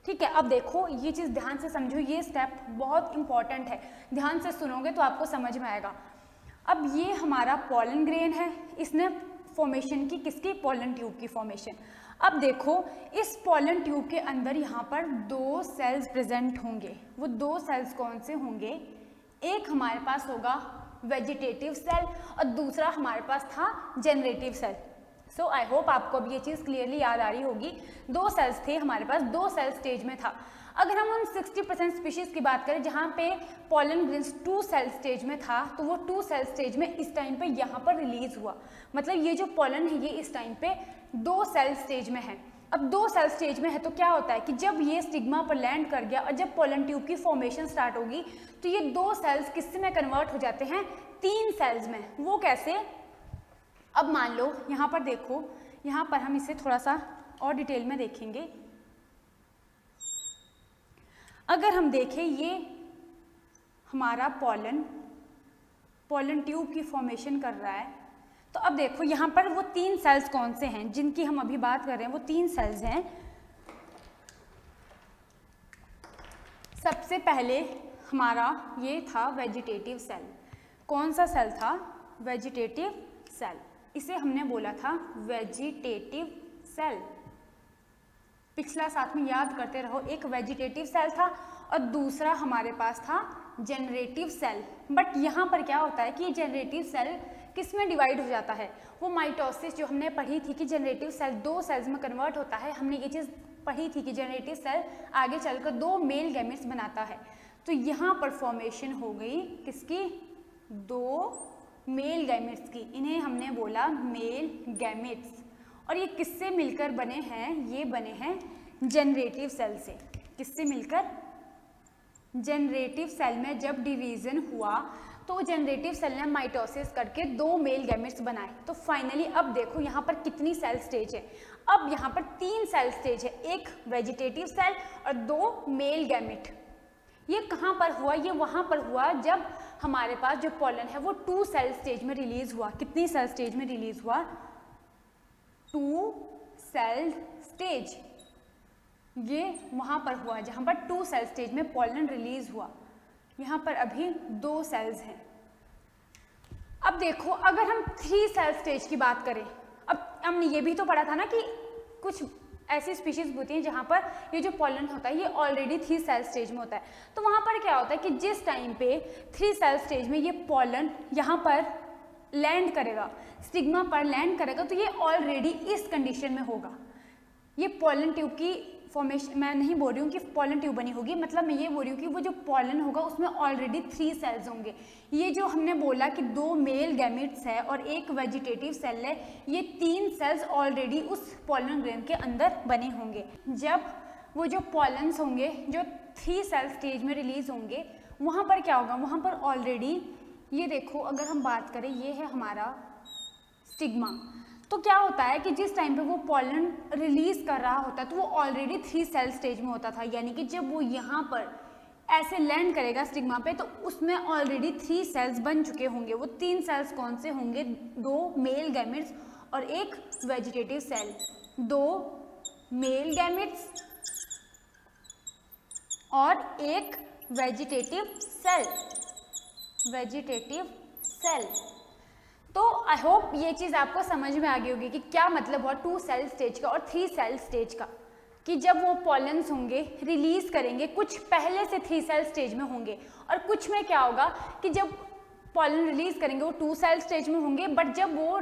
ठीक है, अब देखो ये चीज़ ध्यान से समझो, ये स्टेप बहुत इंपॉर्टेंट है, ध्यान से सुनोगे तो आपको समझ में आएगा। अब ये हमारा पॉलन ग्रेन है, इसने फॉर्मेशन की किसकी, पॉलन ट्यूब की फॉर्मेशन। अब देखो इस पॉलन ट्यूब के अंदर यहाँ पर 2 सेल्स प्रेजेंट होंगे। वो 2 सेल्स कौन से होंगे, एक हमारे पास होगा वेजिटेटिव सेल और दूसरा हमारे पास था generative cell. So I hope आपको अब ये चीज़ क्लियरली याद आ रही होगी। 2 सेल्स थे हमारे पास, 2 सेल स्टेज में था। अगर हम उन 60% स्पीशीज की बात करें जहाँ पे पॉलन ग्रेन्स 2 सेल स्टेज में था, तो वो 2 सेल स्टेज में इस टाइम पे यहाँ पर रिलीज हुआ। मतलब ये जो पॉलन है ये इस टाइम पे 2 सेल स्टेज में है। अब 2 सेल स्टेज में है तो क्या होता है कि जब ये स्टिग्मा पर लैंड कर गया और जब पॉलन ट्यूब की फॉर्मेशन स्टार्ट होगी तो ये 2 सेल्स किस में कन्वर्ट हो जाते हैं, 3 सेल्स में। वो कैसे, अब मान लो यहाँ पर देखो, यहाँ पर हम इसे थोड़ा सा और डिटेल में देखेंगे। अगर हम देखें ये हमारा पॉलन ट्यूब की फॉर्मेशन कर रहा है, तो अब देखो यहाँ पर वो 3 सेल्स कौन से हैं जिनकी हम अभी बात कर रहे हैं, वो 3 सेल्स हैं। सबसे पहले हमारा ये था वेजिटेटिव सेल। कौन सा सेल था, वेजिटेटिव सेल, इसे हमने बोला था वेजिटेटिव सेल। पिछला साथ में याद करते रहो, एक वेजिटेटिव सेल था और दूसरा हमारे पास था जनरेटिव सेल। बट यहाँ पर क्या होता है कि जनरेटिव सेल किस में डिवाइड हो जाता है, वो माइटोसिस जो हमने पढ़ी थी कि जनरेटिव सेल 2 सेल्स में कन्वर्ट होता है, हमने ये चीज़ पढ़ी थी कि जनरेटिव सेल आगे चलकर 2 मेल गैमेट्स बनाता है। तो यहाँ पर फॉर्मेशन हो गई किसकी, 2 मेल गैमेट्स की, इन्हें हमने बोला मेल गैमेट्स। और ये किससे मिलकर बने हैं, ये बने हैं जनरेटिव सेल से। किससे मिलकर, जनरेटिव सेल में जब डिवीजन हुआ तो जनरेटिव सेल ने माइटोसिस करके 2 मेल गैमेट्स बनाए। तो फाइनली अब देखो यहाँ पर कितनी सेल स्टेज है, अब यहाँ पर 3 सेल स्टेज है, एक वेजिटेटिव सेल और 2 मेल गैमेट। ये कहाँ पर हुआ, ये वहाँ पर हुआ जब हमारे पास जो पॉलन है वो 2 सेल स्टेज में रिलीज हुआ। कितनी सेल स्टेज में रिलीज हुआ, 2 सेल स्टेज। ये वहाँ पर हुआ जहाँ पर 2 सेल स्टेज में पॉलन रिलीज हुआ। यहाँ पर अभी 2 सेल्स हैं। अब देखो अगर हम 3 सेल स्टेज की बात करें, अब हमने ये भी तो पढ़ा था ना कि कुछ ऐसी स्पीशीज होती हैं जहाँ पर ये जो पॉलन होता है ये ऑलरेडी 3 सेल स्टेज में होता है। तो वहाँ पर क्या होता है कि जिस टाइम पे 3 सेल स्टेज में ये पॉलन यहाँ पर लैंड करेगा, स्टिग्मा पर लैंड करेगा, तो ये ऑलरेडी इस कंडीशन में होगा। ये पॉलन ट्यूब की फॉर्मेशन, मैं नहीं बोल रही हूँ कि पॉलन ट्यूब बनी होगी, मतलब मैं ये बोल रही हूँ कि वो जो पॉलन होगा उसमें ऑलरेडी 3 सेल्स होंगे। ये जो हमने बोला कि 2 मेल गैमेट्स है और एक वेजिटेटिव सेल है, ये 3 सेल्स ऑलरेडी उस पॉलन ग्रेन के अंदर बने होंगे। जब वो जो पॉलन्स होंगे जो 3 सेल स्टेज में रिलीज होंगे, वहाँ पर क्या होगा, वहाँ पर ऑलरेडी ये देखो अगर हम बात करें, ये है हमारा स्टिग्मा। तो क्या होता है कि जिस टाइम पे वो पॉलन रिलीज कर रहा होता है तो वो ऑलरेडी 3 सेल स्टेज में होता था, यानी कि जब वो यहाँ पर ऐसे लैंड करेगा स्टिग्मा पे तो उसमें ऑलरेडी 3 सेल्स बन चुके होंगे। वो 3 सेल्स कौन से होंगे, 2 मेल गैमेट्स और एक वेजिटेटिव सेल, 2 मेल गैमेट्स और एक वेजिटेटिव सेल। तो आई होप ये चीज़ आपको समझ में आ गई होगी कि क्या मतलब हुआ 2 सेल स्टेज का और 3 सेल स्टेज का, कि जब वो पॉलन्स होंगे रिलीज करेंगे, कुछ पहले से 3 सेल स्टेज में होंगे और कुछ में क्या होगा कि जब पॉलन रिलीज करेंगे वो 2 सेल स्टेज में होंगे, बट जब वो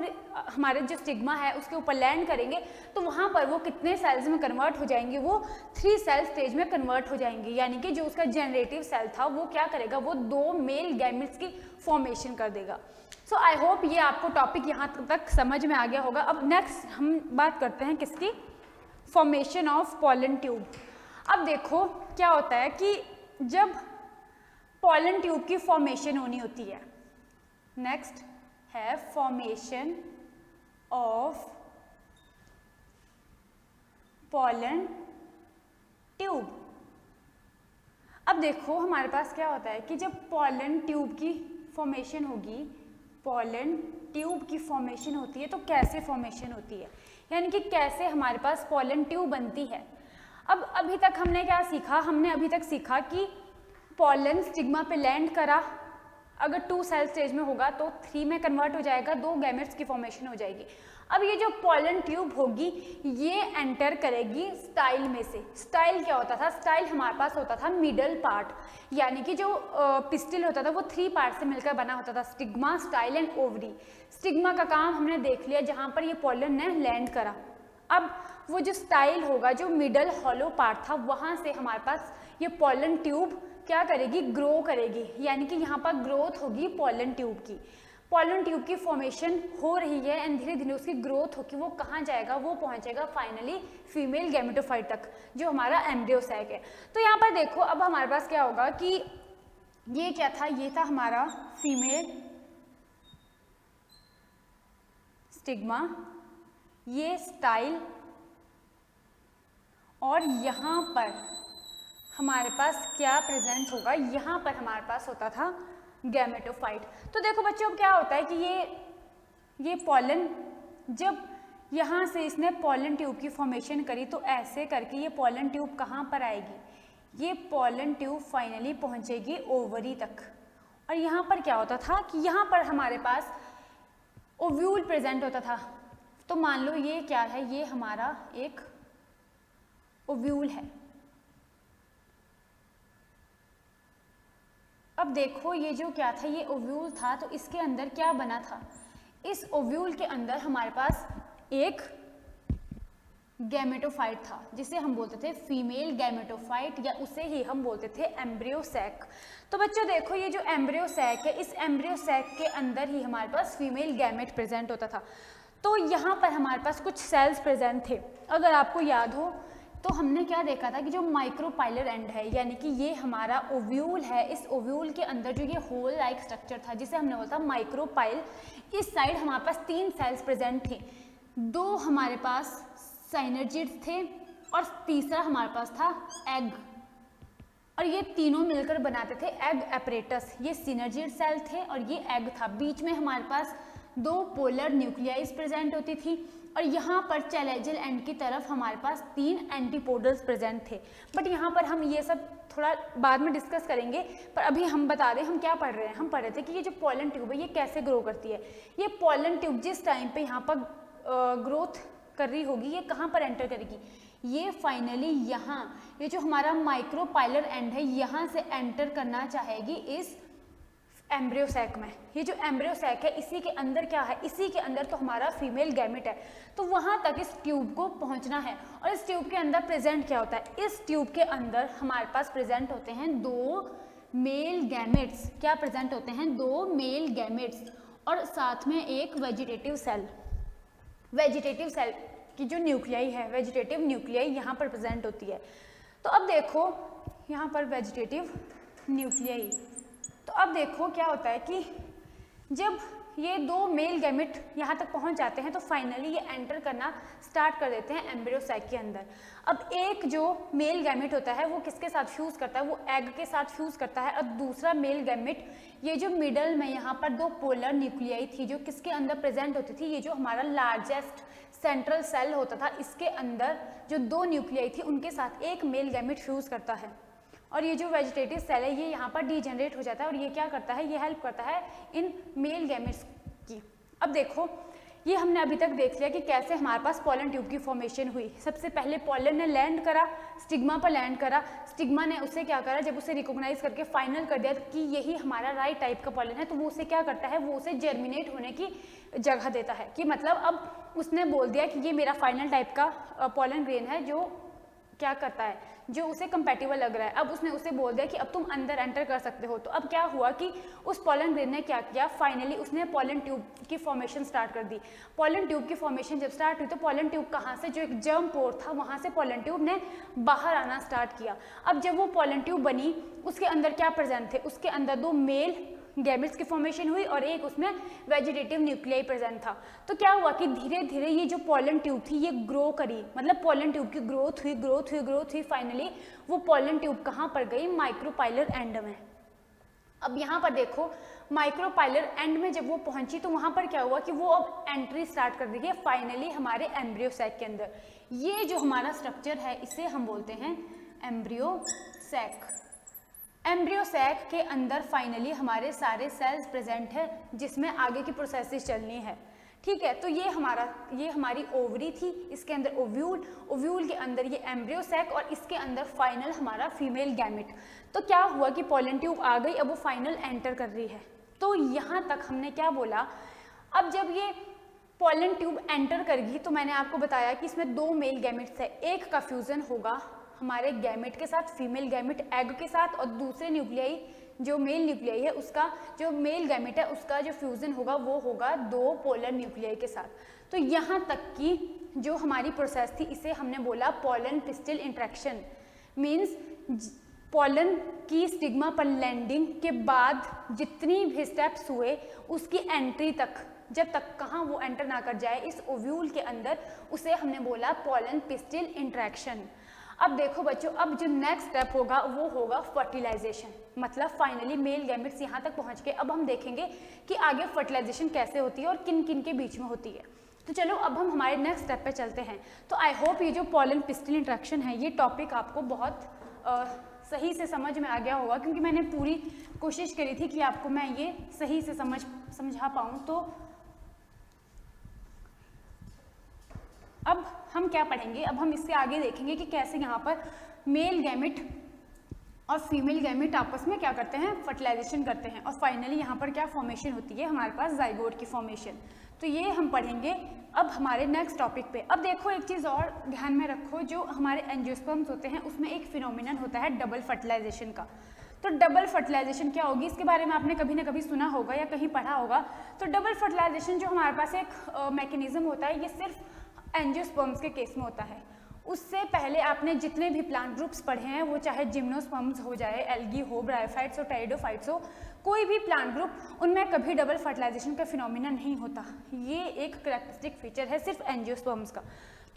हमारे जो स्टिग्मा है उसके ऊपर लैंड करेंगे तो वहाँ पर वो कितने सेल्स में कन्वर्ट हो जाएंगे, वो 3 सेल स्टेज में कन्वर्ट हो जाएंगे। यानी कि जो उसका जनरेटिव सेल था वो क्या करेगा, वो 2 मेल गैमेट्स की फॉर्मेशन कर देगा। सो आई होप ये आपको टॉपिक यहाँ तक समझ में आ गया होगा। अब नेक्स्ट हम बात करते हैं किसकी, फॉर्मेशन ऑफ पॉलन ट्यूब। अब देखो क्या होता है कि जब पॉलन ट्यूब की फॉर्मेशन होनी होती है, नेक्स्ट है फॉर्मेशन ऑफ पॉलन ट्यूब। अब देखो हमारे पास क्या होता है कि जब पॉलन ट्यूब की फॉर्मेशन होगी, पॉलन ट्यूब की फॉर्मेशन होती है तो कैसे फॉर्मेशन होती है, यानी कि कैसे हमारे पास पॉलन ट्यूब बनती है। अब अभी तक हमने क्या सीखा, हमने अभी तक सीखा कि पॉलन स्टिग्मा पे लैंड करा, अगर 2 सेल स्टेज में होगा तो 3 में कन्वर्ट हो जाएगा, 2 गैमेट्स की फॉर्मेशन हो जाएगी। अब ये जो पॉलन ट्यूब होगी ये एंटर करेगी स्टाइल में से। स्टाइल क्या होता था, स्टाइल हमारे पास होता था मिडल पार्ट, यानी कि जो पिस्टिल होता था वो 3 पार्ट से मिलकर बना होता था, stigma, style and ovary. Stigma का काम हमने देख लिया जहाँ पर ये पॉलन ने लैंड करा। अब वो जो स्टाइल होगा, जो मिडल हॉलो पार्ट था, वहाँ से हमारे पास ये पॉलन ट्यूब क्या करेगी, ग्रो करेगी, यानी कि यहाँ पर ग्रोथ होगी पॉलन ट्यूब की। पॉलन ट्यूब की फॉर्मेशन हो रही है एंड धीरे धीरे उसकी ग्रोथ होगी, वो कहाँ जाएगा, वो पहुँचेगा फाइनली फीमेल गैमेटोफाइट तक, जो हमारा एम्ब्रियो सैक है। तो यहाँ पर देखो अब हमारे पास क्या होगा कि ये क्या था, ये था हमारा फीमेल स्टिग्मा, ये स्टाइल, और यहाँ पर हमारे पास क्या प्रेजेंट होगा, यहाँ पर हमारे पास होता था गैमेटोफाइट। तो देखो बच्चों क्या होता है कि ये पॉलन, जब यहाँ से इसने पॉलन ट्यूब की फॉर्मेशन करी तो ऐसे करके ये पॉलन ट्यूब कहाँ पर आएगी, ये पॉलन ट्यूब फाइनली पहुँचेगी ओवरी तक। और यहाँ पर क्या होता था कि यहाँ पर हमारे पास ओव्यूल प्रेजेंट होता था। तो मान लो ये क्या है, ये हमारा एक ओव्यूल है। अब देखो ये जो क्या था, ये ओव्यूल था, तो इसके अंदर क्या बना था, इस ओव्यूल के अंदर हमारे पास एक गैमेटोफाइट था जिसे हम बोलते थे फीमेल गैमेटोफाइट, या उसे ही हम बोलते थे एम्ब्रियो सैक। तो बच्चों देखो ये जो एम्ब्रियो सैक है, इस एम्ब्रियो सैक के अंदर ही हमारे पास फीमेल गैमेट प्रेजेंट होता था। तो यहाँ पर हमारे पास कुछ सेल्स प्रेजेंट थे। अगर आपको याद हो तो हमने क्या देखा था कि जो माइक्रोपाइलर एंड है, यानी कि ये हमारा ओव्यूल है, इस ओव्यूल के अंदर जो ये होल लाइक स्ट्रक्चर था जिसे हमने बोला था माइक्रोपाइल, इस साइड हमारे पास 3 सेल्स प्रेजेंट थे। 2 हमारे पास साइनर्जिड्स थे और तीसरा हमारे पास था एग, और ये तीनों मिलकर बनाते थे एग एपरेटस। ये सिनर्जिड सेल थे और ये एग था। बीच में हमारे पास 2 पोलर न्यूक्लियाइज प्रेजेंट होती थी और यहाँ पर चैलेजल एंड की तरफ हमारे पास 3 एंटीपोडल्स प्रेजेंट थे। बट यहाँ पर हम ये सब थोड़ा बाद में डिस्कस करेंगे, पर अभी हम बता दें हम क्या पढ़ रहे हैं। हम पढ़ रहे थे कि ये जो पॉलन ट्यूब है ये कैसे ग्रो करती है। ये पॉलन ट्यूब जिस टाइम पे यहाँ पर ग्रोथ कर रही होगी, ये कहाँ पर एंटर करेगी, ये फाइनली यहाँ, ये जो हमारा माइक्रोपाइलर एंड है यहाँ से एंटर करना चाहेगी इस एम्ब्रियो सैक में। ये जो एम्ब्रियो सैक है इसी के अंदर क्या है, इसी के अंदर तो हमारा फीमेल गैमेट है। तो वहाँ तक इस ट्यूब को पहुँचना है। और इस ट्यूब के अंदर प्रेजेंट क्या होता है, इस ट्यूब के अंदर हमारे पास प्रेजेंट होते हैं 2 मेल गैमेट्स। क्या प्रेजेंट होते हैं, 2 मेल गैमेट्स और साथ में एक वेजिटेटिव सेल। वेजिटेटिव सेल की जो न्यूक्लियाई है, वेजिटेटिव न्यूक्लियाई यहाँ पर प्रेजेंट होती है। तो अब देखो यहाँ पर वेजिटेटिव न्यूक्लियाई, तो अब देखो क्या होता है कि जब ये दो मेल गैमेट यहाँ तक पहुँच जाते हैं तो फाइनली ये एंटर करना स्टार्ट कर देते हैं एम्ब्रियो सैक के अंदर। अब एक जो मेल गैमेट होता है वो किसके साथ फ्यूज़ करता है, वो एग के साथ फ्यूज़ करता है। और दूसरा मेल गैमेट ये जो मिडल में यहाँ पर दो पोलर न्यूक्लियाई थी जो किसके अंदर प्रेजेंट होती थी, ये जो हमारा लार्जेस्ट सेंट्रल सेल होता था इसके अंदर जो दो न्यूक्लियाई थी उनके साथ एक मेल गैमेट फ्यूज़ करता है। और ये जो वेजिटेटिव सेल है ये यहाँ पर डीजेनरेट हो जाता है और ये क्या करता है, ये हेल्प करता है इन मेल गैमेट्स की। अब देखो ये हमने अभी तक देख लिया कि कैसे हमारे पास पॉलन ट्यूब की फॉर्मेशन हुई। सबसे पहले पॉलन ने लैंड करा, स्टिग्मा पर लैंड करा, स्टिग्मा ने उसे क्या करा, जब उसे रिकॉग्नाइज करके फाइनल कर दिया कि यही हमारा राइट टाइप का पॉलन है तो वो उसे क्या करता है, वो उसे जर्मिनेट होने की जगह देता है कि मतलब अब उसने बोल दिया कि ये मेरा फाइनल टाइप का पॉलन ग्रेन है जो क्या करता है, जो उसे कंपैटिबल लग रहा है। अब उसने उसे बोल दिया कि अब तुम अंदर एंटर कर सकते हो। तो अब क्या हुआ कि उस पॉलन ग्रेन ने क्या किया, फाइनली उसने पॉलन ट्यूब की फॉर्मेशन स्टार्ट कर दी। पॉलन ट्यूब की फॉर्मेशन जब स्टार्ट हुई तो पॉलन ट्यूब कहाँ से, जो एक जर्म पोर था वहाँ से पॉलन ट्यूब ने बाहर आना स्टार्ट किया। अब जब वो पॉलन ट्यूब बनी उसके अंदर क्या प्रेजेंट थे, उसके अंदर दो मेल गैमेट्स की फॉर्मेशन हुई और एक उसमें वेजिटेटिव न्यूक्लियाई प्रेजेंट था। तो क्या हुआ कि धीरे धीरे ये जो पॉलन ट्यूब थी ये ग्रो करी, मतलब पॉलन ट्यूब की ग्रोथ हुई। फाइनली वो पॉलन ट्यूब कहाँ पर गई, माइक्रोपाइलर एंड में। अब यहाँ पर देखो माइक्रोपाइलर एंड में जब वो पहुंची तो वहाँ पर क्या हुआ कि वो अब एंट्री स्टार्ट कर दी है फाइनली हमारे एम्ब्रियो सैक के अंदर। ये जो हमारा स्ट्रक्चर है इसे हम बोलते हैं एम्ब्रियो सैक। एम्ब्रियो सैक के अंदर फाइनली हमारे सारे सेल्स प्रेजेंट है जिसमें आगे की प्रोसेसेस चलनी है। ठीक है, तो ये हमारी ओवरी थी, इसके अंदर ओव्यूल के अंदर ये एम्ब्रियो सैक और इसके अंदर फाइनल हमारा फीमेल गैमेट। तो क्या हुआ कि पॉलन ट्यूब आ गई, अब वो फाइनल एंटर कर रही है। तो यहाँ तक हमने क्या बोला, अब जब ये पॉलन ट्यूब एंटर करेगी तो मैंने आपको बताया कि इसमें दो मेल गैमेट्स है, एक का फ्यूजन होगा हमारे गैमेट के साथ, फीमेल गैमेट एग के साथ, और दूसरे न्यूक्लियाई जो मेल न्यूक्लियाई है उसका जो मेल गैमेट है उसका जो फ्यूजन होगा वो होगा दो पोलर न्यूक्लियाई के साथ। तो यहाँ तक की जो हमारी प्रोसेस थी इसे हमने बोला pollen pistil interaction. Means pollen की स्टिग्मा पर लैंडिंग के बाद जितनी भी स्टेप्स हुए उसकी एंट्री तक, जब तक कहाँ वो एंटर ना कर जाए इस ओव्यूल के अंदर, उसे हमने बोला पॉलन पिस्टिल इंट्रैक्शन। अब देखो बच्चों, अब जो नेक्स्ट स्टेप होगा वो होगा फर्टिलाइजेशन। मतलब फाइनली मेल गैमेट्स यहाँ तक पहुँच के अब हम देखेंगे कि आगे फर्टिलाइजेशन कैसे होती है और किन किन के बीच में होती है। तो चलो अब हम हमारे नेक्स्ट स्टेप पे चलते हैं। तो आई होप ये जो पॉलन पिस्टिल इंट्रैक्शन है ये टॉपिक आपको बहुत सही से समझ में आ गया होगा, क्योंकि मैंने पूरी कोशिश करी थी कि आपको मैं ये सही से समझा पाऊँ। तो अब हम क्या पढ़ेंगे, अब हम इससे आगे देखेंगे कि कैसे यहाँ पर मेल गैमेट और फीमेल गैमेट आपस में क्या करते हैं, फर्टिलाइजेशन करते हैं, और फाइनली यहाँ पर क्या फॉर्मेशन होती है हमारे पास, जाइगोट की फॉर्मेशन। तो ये हम पढ़ेंगे अब हमारे नेक्स्ट टॉपिक पे। अब देखो एक चीज़ और ध्यान में रखो, जो हमारे एंजियोस्पर्म्स होते हैं उसमें एक फिनोमिनन होता है डबल फर्टिलाइजेशन का। तो डबल फर्टिलाइजेशन क्या होगी, इसके बारे में आपने कभी ना कभी सुना होगा या कहीं पढ़ा होगा। तो डबल फर्टिलाइजेशन जो हमारे पास एक मैकेनिज्म होता है ये सिर्फ एंजियोस्पर्म्स के केस में होता है। उससे पहले आपने जितने भी प्लांट ग्रुप्स पढ़े हैं, वो चाहे जिम्नोस्पर्म्स हो जाए, एल्गी हो, ब्रायोफाइट्स हो, टेरिडोफाइट्स हो, कोई भी प्लांट ग्रुप, उनमें कभी डबल फर्टिलाइजेशन का फिनोमिना नहीं होता। ये एक करैक्टरिस्टिक फीचर है सिर्फ एंजियोस्पर्म्स का।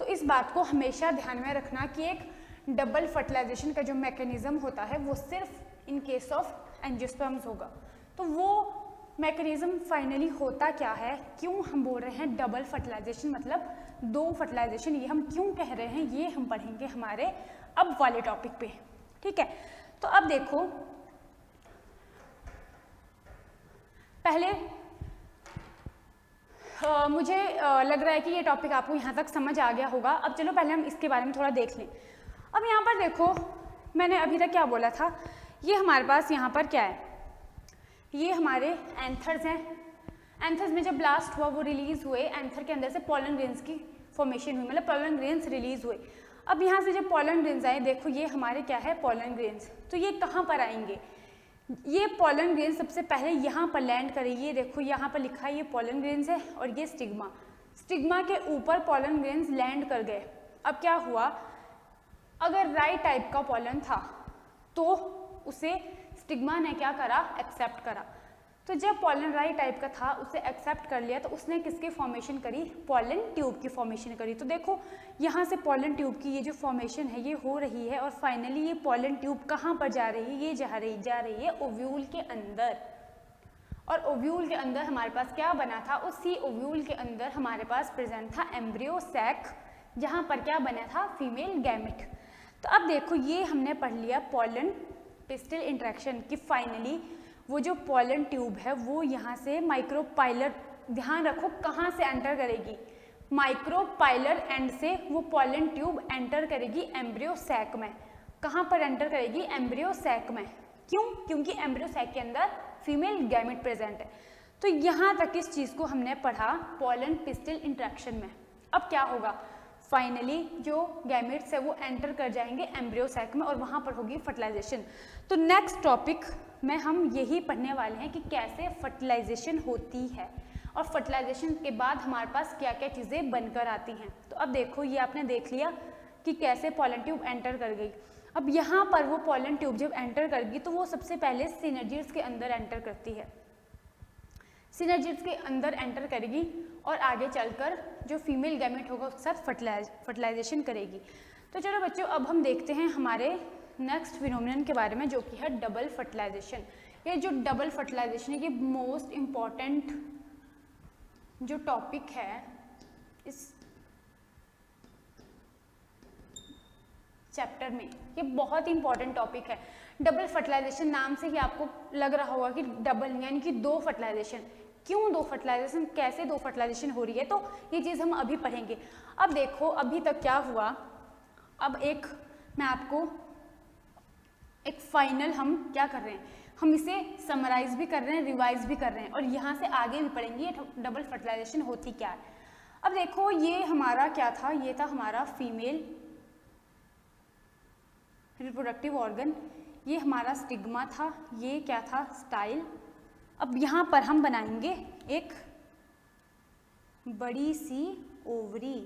तो इस बात को हमेशा ध्यान में रखना कि एक डबल फर्टिलाइजेशन का जो मैकेनिज्म होता है वो सिर्फ इन केस ऑफ एंजियोस्पर्म्स होगा। तो वो मैकेनिज्म फाइनली होता क्या है, क्यों हम बोल रहे हैं डबल फर्टिलाइजेशन मतलब दो फर्टिलाइजेशन, ये हम क्यों कह रहे हैं, ये हम पढ़ेंगे हमारे अब वाले टॉपिक पे। ठीक है, तो अब देखो पहले मुझे लग रहा है कि ये टॉपिक आपको यहाँ तक समझ आ गया होगा। अब चलो पहले हम इसके बारे में थोड़ा देख लें। अब यहाँ पर देखो मैंने अभी तक क्या बोला था, ये हमारे पास यहाँ पर क्या है, ये हमारे एंथर्स हैं। एंथर्स में जब ब्लास्ट हुआ वो रिलीज हुए, एंथर के अंदर से पॉलन ग्रेन्स की फॉर्मेशन हुई, मतलब पॉलन ग्रेन्स रिलीज हुए। अब यहाँ से जब पॉलन ग्रेन्स आए, देखो ये हमारे क्या है, पॉलन ग्रेन्स। तो ये कहाँ पर आएंगे, ये पॉलन ग्रेन्स सबसे पहले यहाँ पर लैंड करेगी। ये देखो यहाँ पर लिखा है ये पॉलन ग्रेन्स है और ये स्टिग्मा, स्टिग्मा के ऊपर पॉलन ग्रेन्स लैंड कर गए। अब क्या हुआ, अगर राइट टाइप का पॉलन था तो उसे स्टिग्मा ने क्या करा, एक्सेप्ट करा। तो जब पॉलन राइट टाइप का था उसे एक्सेप्ट कर लिया तो उसने किसकी फॉर्मेशन करी, पॉलन ट्यूब की फॉर्मेशन करी। तो देखो यहाँ से पॉलन ट्यूब की ये जो फॉर्मेशन है ये हो रही है और फाइनली ये पॉलन ट्यूब कहाँ पर जा रही है, ये जा रही है ओव्यूल के अंदर। और ओव्यूल के अंदर हमारे पास क्या बना था, उसी ओव्यूल के अंदर हमारे पास प्रेजेंट था एम्ब्रियो सैक, जहाँ पर क्या बना था, फीमेल गैमेट। तो अब देखो ये हमने पढ़ लिया पॉलन पिस्टल इंटरेक्शन कि फाइनली वो जो पॉलन ट्यूब है वो यहाँ से माइक्रोपाइलर, ध्यान रखो कहाँ से एंटर करेगी, माइक्रोपाइलर एंड से वो पॉलन ट्यूब एंटर करेगी एम्ब्रियो सैक में। कहाँ पर एंटर करेगी, एम्ब्रियो सैक में। क्यों, क्योंकि एम्ब्रियो सैक के अंदर फीमेल गैमेट प्रेजेंट है। तो यहाँ तक इस चीज़ को हमने पढ़ा पॉलन पिस्टल इंटरेक्शन में। अब क्या होगा, फाइनली जो गैमेट्स है वो एंटर कर जाएंगे एम्ब्रियो सैक में और वहाँ पर होगी फर्टिलाइजेशन। तो नेक्स्ट टॉपिक में हम यही पढ़ने वाले हैं कि कैसे फर्टिलाइजेशन होती है और फर्टिलाइजेशन के बाद हमारे पास क्या क्या चीज़ें बनकर आती हैं। तो अब देखो ये आपने देख लिया कि कैसे पॉलन ट्यूब एंटर कर गई। अब यहाँ पर वो पॉलन ट्यूब जब एंटर करेगी तो वो सबसे पहले सिनर्जिड्स के अंदर एंटर करती है, सिनर्जिड्स के अंदर एंटर करेगी और आगे चलकर जो फीमेल गैमेट होगा उसके साथ फर्टिलाइजेशन करेगी। तो चलो बच्चों अब हम देखते हैं हमारे नेक्स्ट फिनोमिनन के बारे में जो कि है डबल फर्टिलाइजेशन। ये जो डबल फर्टिलाइजेशन है ये मोस्ट इम्पॉर्टेंट जो टॉपिक है इस चैप्टर में, ये बहुत इंपॉर्टेंट टॉपिक है। डबल फर्टिलाइजेशन नाम से ही आपको लग रहा होगा कि डबल यानी कि दो फर्टिलाइजेशन। क्यों दो फर्टिलाइजेशन, कैसे दो फर्टिलाइजेशन हो रही है, तो ये चीज़ हम अभी पढ़ेंगे। अब देखो अभी तक क्या हुआ, अब एक मैं आपको एक फाइनल हम क्या कर रहे हैं, हम इसे समराइज भी कर रहे हैं, रिवाइज भी कर रहे हैं और यहाँ से आगे भी पढ़ेंगे डबल फर्टिलाइजेशन होती क्या है। अब देखो ये हमारा क्या था, ये था हमारा फीमेल रिप्रोडक्टिव ऑर्गन, ये हमारा स्टिग्मा था, ये क्या था, स्टाइल। अब यहाँ पर हम बनाएंगे एक बड़ी सी ओवरी,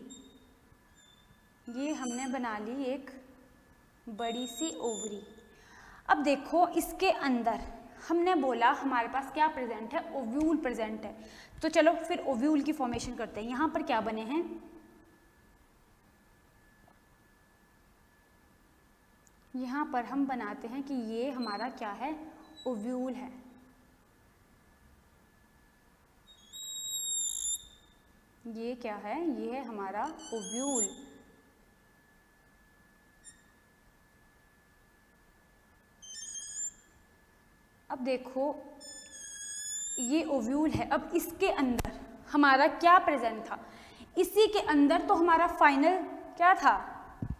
ये हमने बना ली एक बड़ी सी ओवरी। अब देखो इसके अंदर हमने बोला हमारे पास क्या प्रेजेंट है, ओव्यूल प्रेजेंट है। तो चलो फिर ओव्यूल की फॉर्मेशन करते हैं। यहाँ पर क्या बने हैं, यहाँ पर हम बनाते हैं कि ये हमारा क्या है, ओव्यूल है। ये क्या है, ये है हमारा ओव्यूल। अब देखो ये ओव्यूल है, अब इसके अंदर हमारा क्या प्रेजेंट था, इसी के अंदर तो हमारा फाइनल क्या था,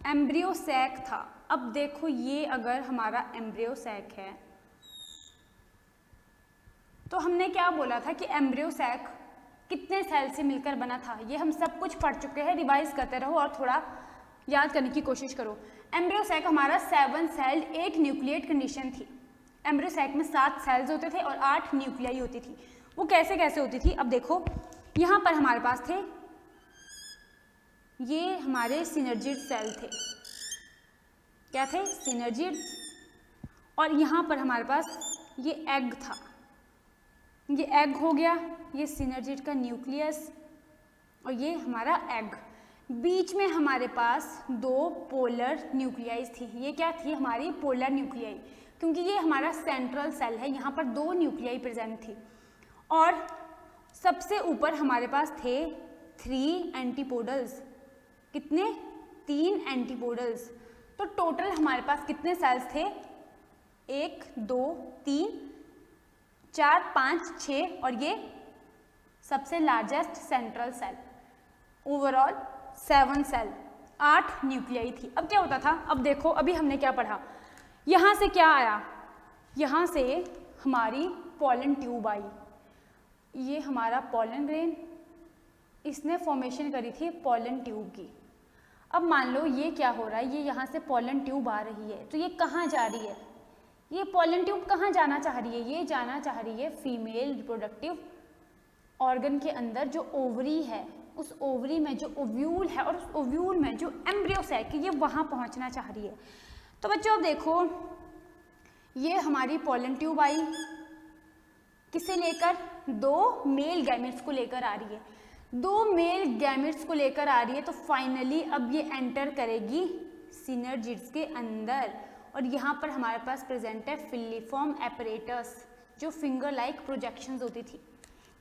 एम्ब्रियो सैक था। अब देखो ये अगर हमारा एम्ब्रियो सैक है तो हमने क्या बोला था कि एम्ब्रियो सैक कितने सेल से मिलकर बना था, ये हम सब कुछ पढ़ चुके हैं, रिवाइज करते रहो और थोड़ा याद करने की कोशिश करो। एम्ब्रियो सैक हमारा 7 सेल्ड 8 न्यूक्लिएट कंडीशन थी। एम्ब्रियो सैक में 7 सेल्स होते थे और 8 न्यूक्लियाई होती थी। वो कैसे कैसे होती थी, अब देखो यहाँ पर हमारे पास थे, ये हमारे सिनर्जिड सेल थे, क्या थे, सिनर्जिड्स। और यहाँ पर हमारे पास ये एग था, ये एग हो गया, ये सिनर्जिड का न्यूक्लियस और ये हमारा एग। बीच में हमारे पास 2 पोलर न्यूक्लियाई थी, ये क्या थी, हमारी पोलर न्यूक्लियाई, क्योंकि ये हमारा सेंट्रल सेल है, यहाँ पर 2 न्यूक्लियाई प्रेजेंट थी। और सबसे ऊपर हमारे पास थे 3 एंटीपोडल्स, कितने, 3 एंटीपोडल्स। तो टोटल हमारे पास कितने सेल्स थे, 1 2 3 4 5 6 और ये सबसे largest central cell. Overall 7 cell, 8 nuclei थी। अब क्या होता था, अब देखो अभी हमने क्या पढ़ा, यहाँ से क्या आया, यहाँ से हमारी पॉलन ट्यूब आई, ये हमारा पॉलन ग्रेन, इसने फॉर्मेशन करी थी पॉलन ट्यूब की। अब मान लो ये क्या हो रहा है, ये यहाँ से पॉलन ट्यूब आ रही है, तो ये कहाँ जा रही है, ये पॉलन ट्यूब कहाँ जाना चाह रही है, ये जाना चाह रही है फीमेल रिप्रोडक्टिव ऑर्गन के अंदर जो ओवरी है, उस ओवरी में जो ओव्यूल है और उस ओव्यूल में जो एम्ब्रियो सैक है, ये वहाँ पहुँचना चाह रही है। तो बच्चों अब देखो ये हमारी पॉलन ट्यूब आई, किसे लेकर? 2 मेल गैमेट्स को लेकर आ रही है। 2 मेल गैमेट्स को लेकर आ रही है तो फाइनली अब ये एंटर करेगी सिनर्जिड्स के अंदर और यहाँ पर हमारे पास प्रेजेंट है फिलिफॉर्म एपरेटस, जो फिंगर लाइक प्रोजेक्शंस होती थी।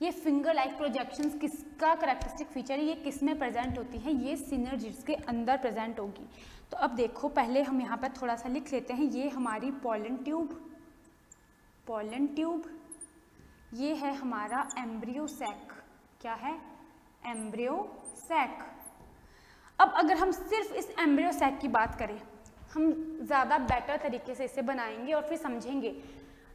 ये फिंगर लाइक प्रोजेक्शंस किसका कैरेक्टरिस्टिक फीचर है? ये किस में प्रेजेंट होती है? ये सिनर्जिड्स के अंदर प्रेजेंट होगी। तो अब देखो, पहले हम यहाँ पर थोड़ा सा लिख लेते हैं। ये हमारी पोलन ट्यूब, ये है हमारा एम्ब्रियो सैक। क्या है? Embryo sac. अब अगर हम सिर्फ इस एम्ब्रियो सैक की बात करें, हम ज़्यादा बेटर तरीके से इसे बनाएंगे और फिर समझेंगे।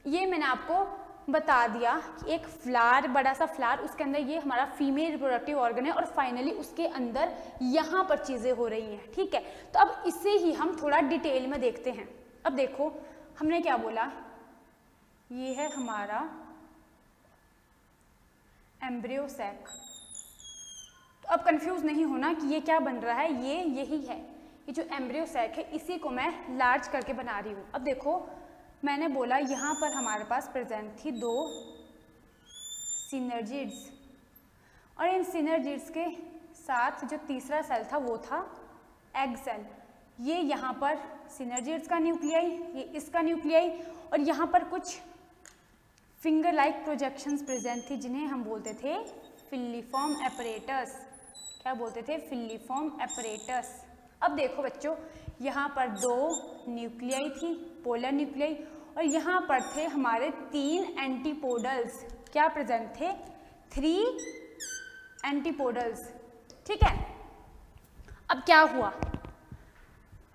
ये मैंने आपको बता दिया कि एक फ्लावर, बड़ा सा फ्लावर, उसके अंदर ये हमारा फीमेल रिप्रोडक्टिव ऑर्गन है और फाइनली उसके अंदर यहाँ पर चीज़ें हो रही हैं। ठीक है, तो अब इसे ही हम थोड़ा डिटेल में देखते हैं। अब देखो, हमने क्या बोला? ये है हमारा एम्ब्रियो सैक। तो अब कंफ्यूज नहीं होना कि ये क्या बन रहा है, ये यही है। ये जो एम्ब्रियो सैक है इसी को मैं लार्ज करके बना रही हूँ। अब देखो, मैंने बोला यहाँ पर हमारे पास प्रेजेंट थी 2 सिनर्जिड्स और इन सिनर्जिड्स के साथ जो तीसरा सेल था वो था एग सेल। ये यहाँ पर सिनर्जिड्स का न्यूक्लियाई, ये इसका न्यूक्लियाई और यहाँ पर कुछ फिंगर लाइक प्रोजेक्शंस प्रेजेंट थी जिन्हें हम बोलते थे फिलिफॉर्म एपरेटस। क्या बोलते थे? Filiform apparatus. अब देखो बच्चों, यहाँ पर 2 न्यूक्लियाई थी, पोलर न्यूक्लियाई, और यहाँ पर थे हमारे 3 एंटीपोडल्स। क्या प्रेजेंट थे? 3 एंटीपोडल्स। ठीक है, अब क्या हुआ?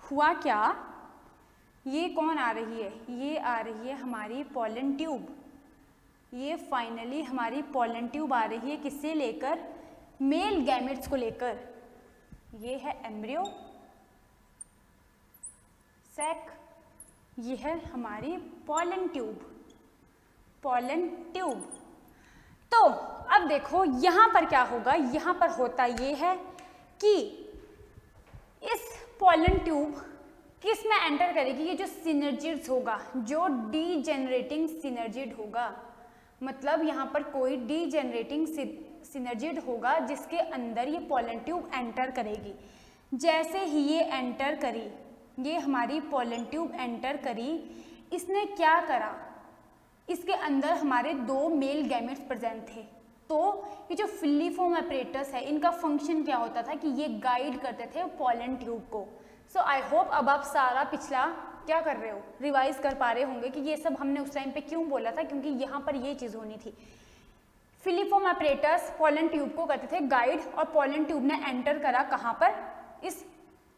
हुआ क्या? ये कौन आ रही है? ये आ रही है हमारी पोलन ट्यूब। ये फाइनली हमारी पोलन ट्यूब आ रही है किससे लेकर? मेल गैमेट्स को लेकर। ये है एम्ब्रियो सैक, ये है हमारी पोलन ट्यूब। तो अब देखो यहाँ पर क्या होगा? यहाँ पर होता ये है कि इस पोलन ट्यूब किस में एंटर करेगी? ये जो सिनर्जिड्स होगा, जो डीजेनरेटिंग सिनर्जिड होगा, मतलब यहाँ पर कोई डीजेनरेटिंग सिनर्जिड होगा जिसके अंदर ये पोलन ट्यूब एंटर करेगी। जैसे ही ये एंटर करी, ये हमारी पोलन ट्यूब एंटर करी, इसने क्या करा? इसके अंदर हमारे 2 मेल गैमेट्स प्रेजेंट थे। तो ये जो फिलिफॉर्म एपरेटस है, इनका फंक्शन क्या होता था कि ये गाइड करते थे पोलन ट्यूब को। सो आई होप अब आप सारा पिछला क्या कर रहे हो? रिवाइज कर पा रहे होंगे कि ये सब हमने उस टाइम पे क्यों बोला था, क्योंकि यहाँ पर ये चीज़ होनी थी। फिलिफॉर्म एपरेटस पोलन ट्यूब को करते थे गाइड और पोलन ट्यूब ने एंटर करा कहाँ पर? इस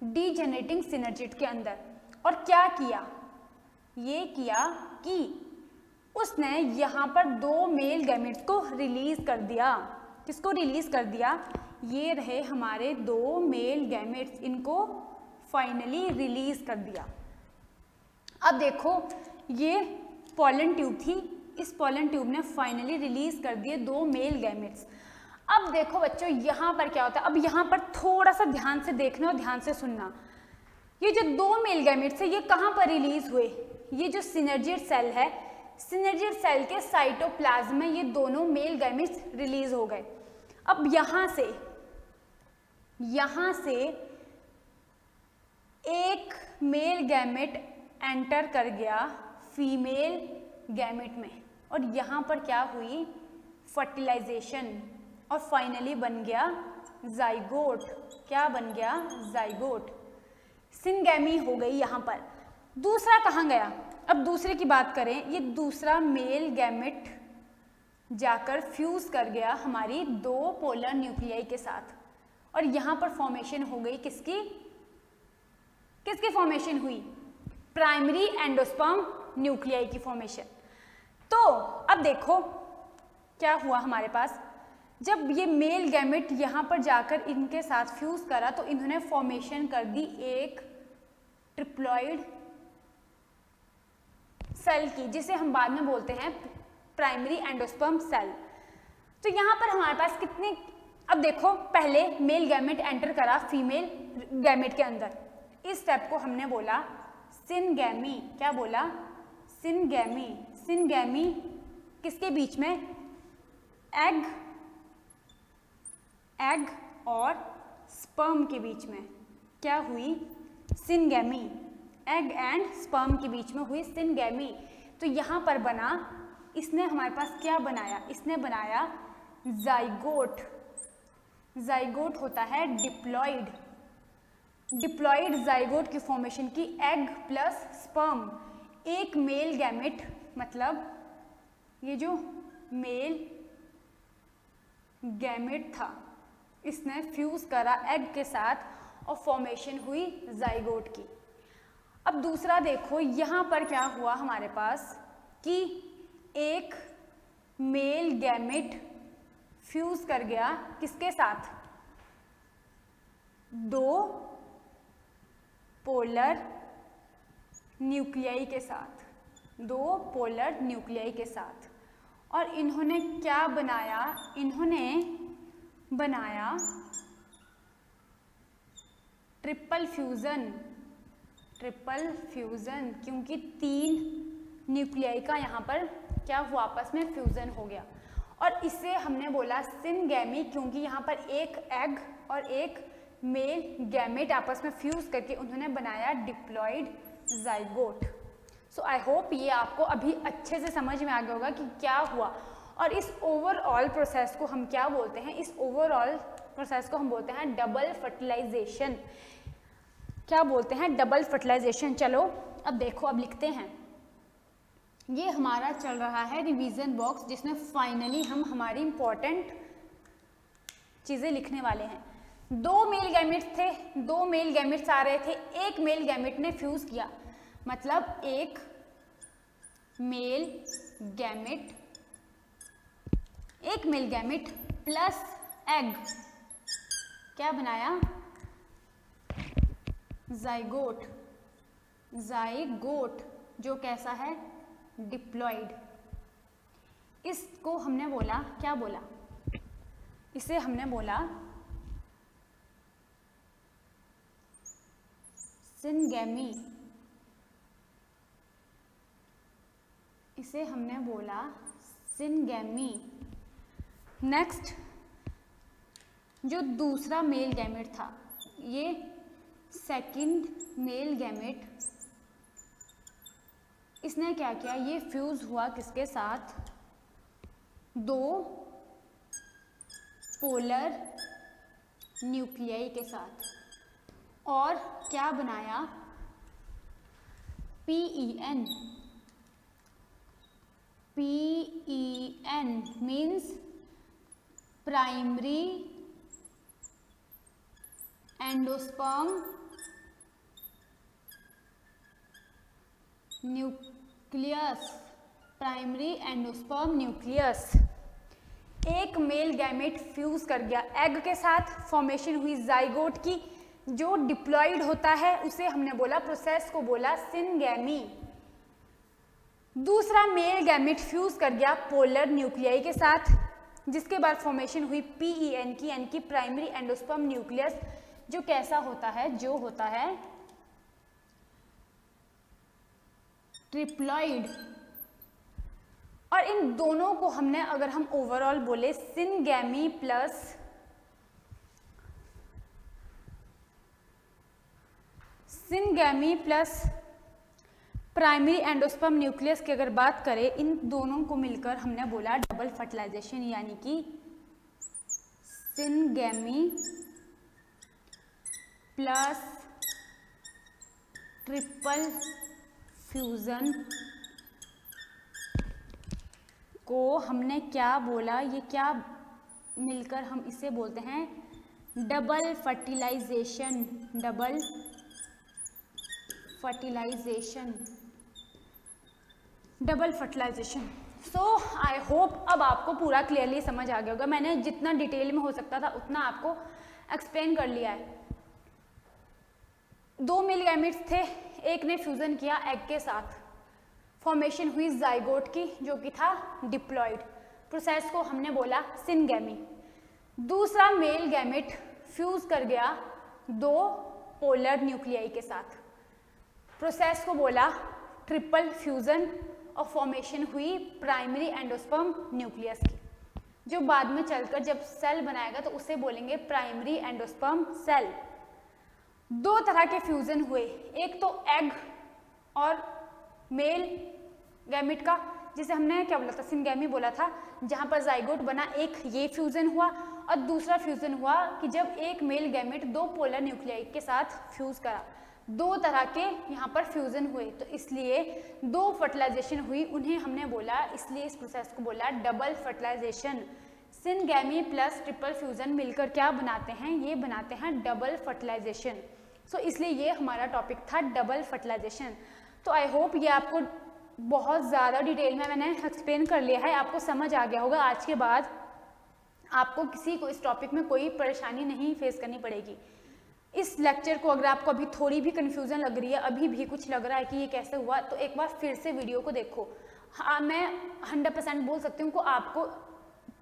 डीजेनरेटिंग सिनर्जिड के अंदर। और क्या किया? ये किया कि उसने यहाँ पर 2 मेल गैमेट्स को रिलीज कर दिया। किसको रिलीज कर दिया? ये रहे हमारे 2 मेल गैमेट्स, इनको फाइनली रिलीज कर दिया। अब देखो, ये पोलन ट्यूब थी, इस पोलन ट्यूब ने फाइनली रिलीज कर दिए 2 मेल गैमेट्स। अब देखो बच्चों, यहाँ पर क्या होता है? अब यहाँ पर थोड़ा सा ध्यान से देखना और ध्यान से सुनना। ये जो 2 मेल गैमेट्स है, ये कहाँ पर रिलीज हुए? ये जो सिनर्जिड सेल है, सिनर्जिड सेल के साइटोप्लाज्म में ये दोनों मेल गैमेट्स रिलीज हो गए। अब यहाँ से एक मेल गैमेट एंटर कर गया फीमेल गैमेट में और यहाँ पर क्या हुई? फर्टिलाइजेशन और फाइनली बन गया जाइगोट। क्या बन गया? जाइगोट। सिनगैमी हो गई यहाँ पर। दूसरा कहाँ गया? अब दूसरे की बात करें, ये दूसरा मेल गैमेट जाकर फ्यूज कर गया हमारी 2 पोलर न्यूक्लियाई के साथ और यहाँ पर फॉर्मेशन हो गई किसकी? किसकी फॉर्मेशन हुई? प्राइमरी एंडोस्पर्म न्यूक्लियाई की फॉर्मेशन। तो अब देखो क्या हुआ हमारे पास, जब ये मेल गैमेट यहाँ पर जाकर इनके साथ फ्यूज करा तो इन्होंने फॉर्मेशन कर दी एक ट्रिप्लॉइड सेल की, जिसे हम बाद में बोलते हैं प्राइमरी एंडोस्पर्म सेल। तो यहाँ पर हमारे पास कितने, अब देखो पहले मेल गैमेट एंटर करा फीमेल गैमेट के अंदर, इस स्टेप को हमने बोला सिनगैमी। क्या बोला? सिनगैमी। सिनगैमी किसके बीच में, एग और स्पर्म के बीच में क्या हुई, सिनगैमी। एग एंड स्पर्म के बीच में हुई सिनगैमी। तो यहाँ पर बना, इसने हमारे पास क्या बनाया, इसने बनाया जाइगोट। जाइगोट होता है डिप्लॉइड। डिप्लॉइड जाइगोट की फॉर्मेशन की एग प्लस स्पर्म, एक मेल गैमेट, मतलब ये जो मेल गैमेट था इसने फ्यूज करा एग के साथ और फॉर्मेशन हुई जाइगोट की। अब दूसरा देखो, यहाँ पर क्या हुआ हमारे पास कि एक मेल गैमेट फ्यूज कर गया किसके साथ, दो पोलर न्यूक्लियाई के साथ, दो पोलर न्यूक्लियाई के साथ। और इन्होंने क्या बनाया, इन्होंने बनाया ट्रिपल फ्यूजन। ट्रिपल फ्यूजन क्योंकि तीन न्यूक्लियाई का यहाँ पर क्या हुआ, आपस में फ्यूजन हो गया। और इसे हमने बोला सिनगैमी क्योंकि यहाँ पर एक एग और एक मेल गैमेट आपस में फ्यूज करके उन्होंने बनाया diploid zygote. So I hope ये आपको अभी अच्छे से समझ में आ गया होगा कि क्या हुआ। और इस ओवरऑल प्रोसेस को हम क्या बोलते हैं, इस ओवरऑल प्रोसेस को हम बोलते हैं डबल फर्टिलाइजेशन। क्या बोलते हैं, डबल फर्टिलाइजेशन। चलो अब देखो, अब लिखते हैं। ये हमारा चल रहा है रिवीजन बॉक्स जिसमें फाइनली हम हमारी इंपॉर्टेंट चीजें लिखने वाले हैं। दो मेल गैमेट्स थे, दो मेल गैमेट्स आ रहे थे, एक मेल गैमेट ने फ्यूज किया, मतलब एक मेल गैमेट, एक मेल गैमेट प्लस एग क्या बनाया, जाइगोट। जाइगोट जो कैसा है, डिप्लॉइड। इसको हमने बोला, क्या बोला, इसे हमने बोला सिनगैमी। इसे हमने बोला सिनगैमी। नेक्स्ट जो दूसरा मेल गैमेट था, ये सेकंड मेल गैमेट, इसने क्या किया, ये फ्यूज हुआ किसके साथ, दो पोलर न्यूक्लियाई के साथ, और क्या बनाया, PEN। PEN means primary endosperm nucleus. Primary endosperm nucleus. एक मेल गैमेट फ्यूज कर गया एग के साथ, फॉर्मेशन हुई जाइगोट की। जो डिप्लॉइड होता है उसे हमने बोला, प्रोसेस को बोला सिनगैमी। दूसरा मेल गैमेट फ्यूज कर गया पोलर न्यूक्लियाई के साथ, जिसके बाद फॉर्मेशन हुई PEN की, यानी कि प्राइमरी एंडोस्पर्म न्यूक्लियस, जो कैसा होता है, जो होता है ट्रिप्लॉइड। और इन दोनों को हमने अगर हम ओवरऑल बोले syngamy plus primary endosperm nucleus की अगर बात करें, इन दोनों को मिलकर हमने बोला डबल फर्टिलाइजेशन, यानी कि सिनगैमी प्लस ट्रिपल फ्यूजन को हमने क्या बोला, ये क्या मिलकर हम इसे बोलते हैं double fertilisation. Double fertilisation, double fertilisation. So I hope अब आपको पूरा क्लियरली समझ आ गया होगा। मैंने जितना डिटेल में हो सकता था उतना आपको एक्सप्लेन कर लिया है। दो मेल गैमेट्स थे, एक ने फ्यूजन किया एग के साथ, फॉर्मेशन हुई जाइगोट की जो कि था डिप्लॉइड। प्रोसेस को हमने बोला सिनगैमी। दूसरा मेल गैमेट फ्यूज कर गया दो पोलर न्यूक्लियाई के साथ, प्रोसेस को बोला ट्रिपल फ्यूजन। और फॉर्मेशन हुई प्राइमरी एंडोस्पर्म न्यूक्लियस की, जो बाद में चलकर जब सेल बनाएगा तो उसे बोलेंगे प्राइमरी एंडोस्पर्म सेल। दो तरह के फ्यूजन हुए, एक तो एग और मेल गैमिट का, जिसे हमने क्या बोला था, सिनगैमी बोला था, जहां पर जाइगोट बना, एक ये फ्यूजन हुआ। और दूसरा फ्यूजन हुआ कि जब एक मेल गैमिट दो पोलर न्यूक्लियाई के साथ फ्यूज करा। दो तरह के यहाँ पर फ्यूजन हुए, तो इसलिए दो फर्टिलाइजेशन हुई, उन्हें हमने बोला, इसलिए इस प्रोसेस को बोला double fertilisation. Syngamy plus triple fusion मिलकर क्या बनाते हैं, ये बनाते हैं डबल फर्टिलाइजेशन। सो इसलिए ये हमारा टॉपिक था डबल फर्टिलाइजेशन। तो आई होप ये आपको बहुत ज़्यादा डिटेल में मैंने एक्सप्लेन कर लिया है, आपको समझ आ गया होगा। आज के बाद आपको किसी को इस टॉपिक में कोई परेशानी नहीं फेस करनी पड़ेगी। इस लेक्चर को अगर आपको अभी थोड़ी भी कन्फ्यूज़न लग रही है, अभी भी कुछ लग रहा है कि ये कैसे हुआ, तो एक बार फिर से वीडियो को देखो। हाँ, मैं 100% बोल सकती हूँ कि आपको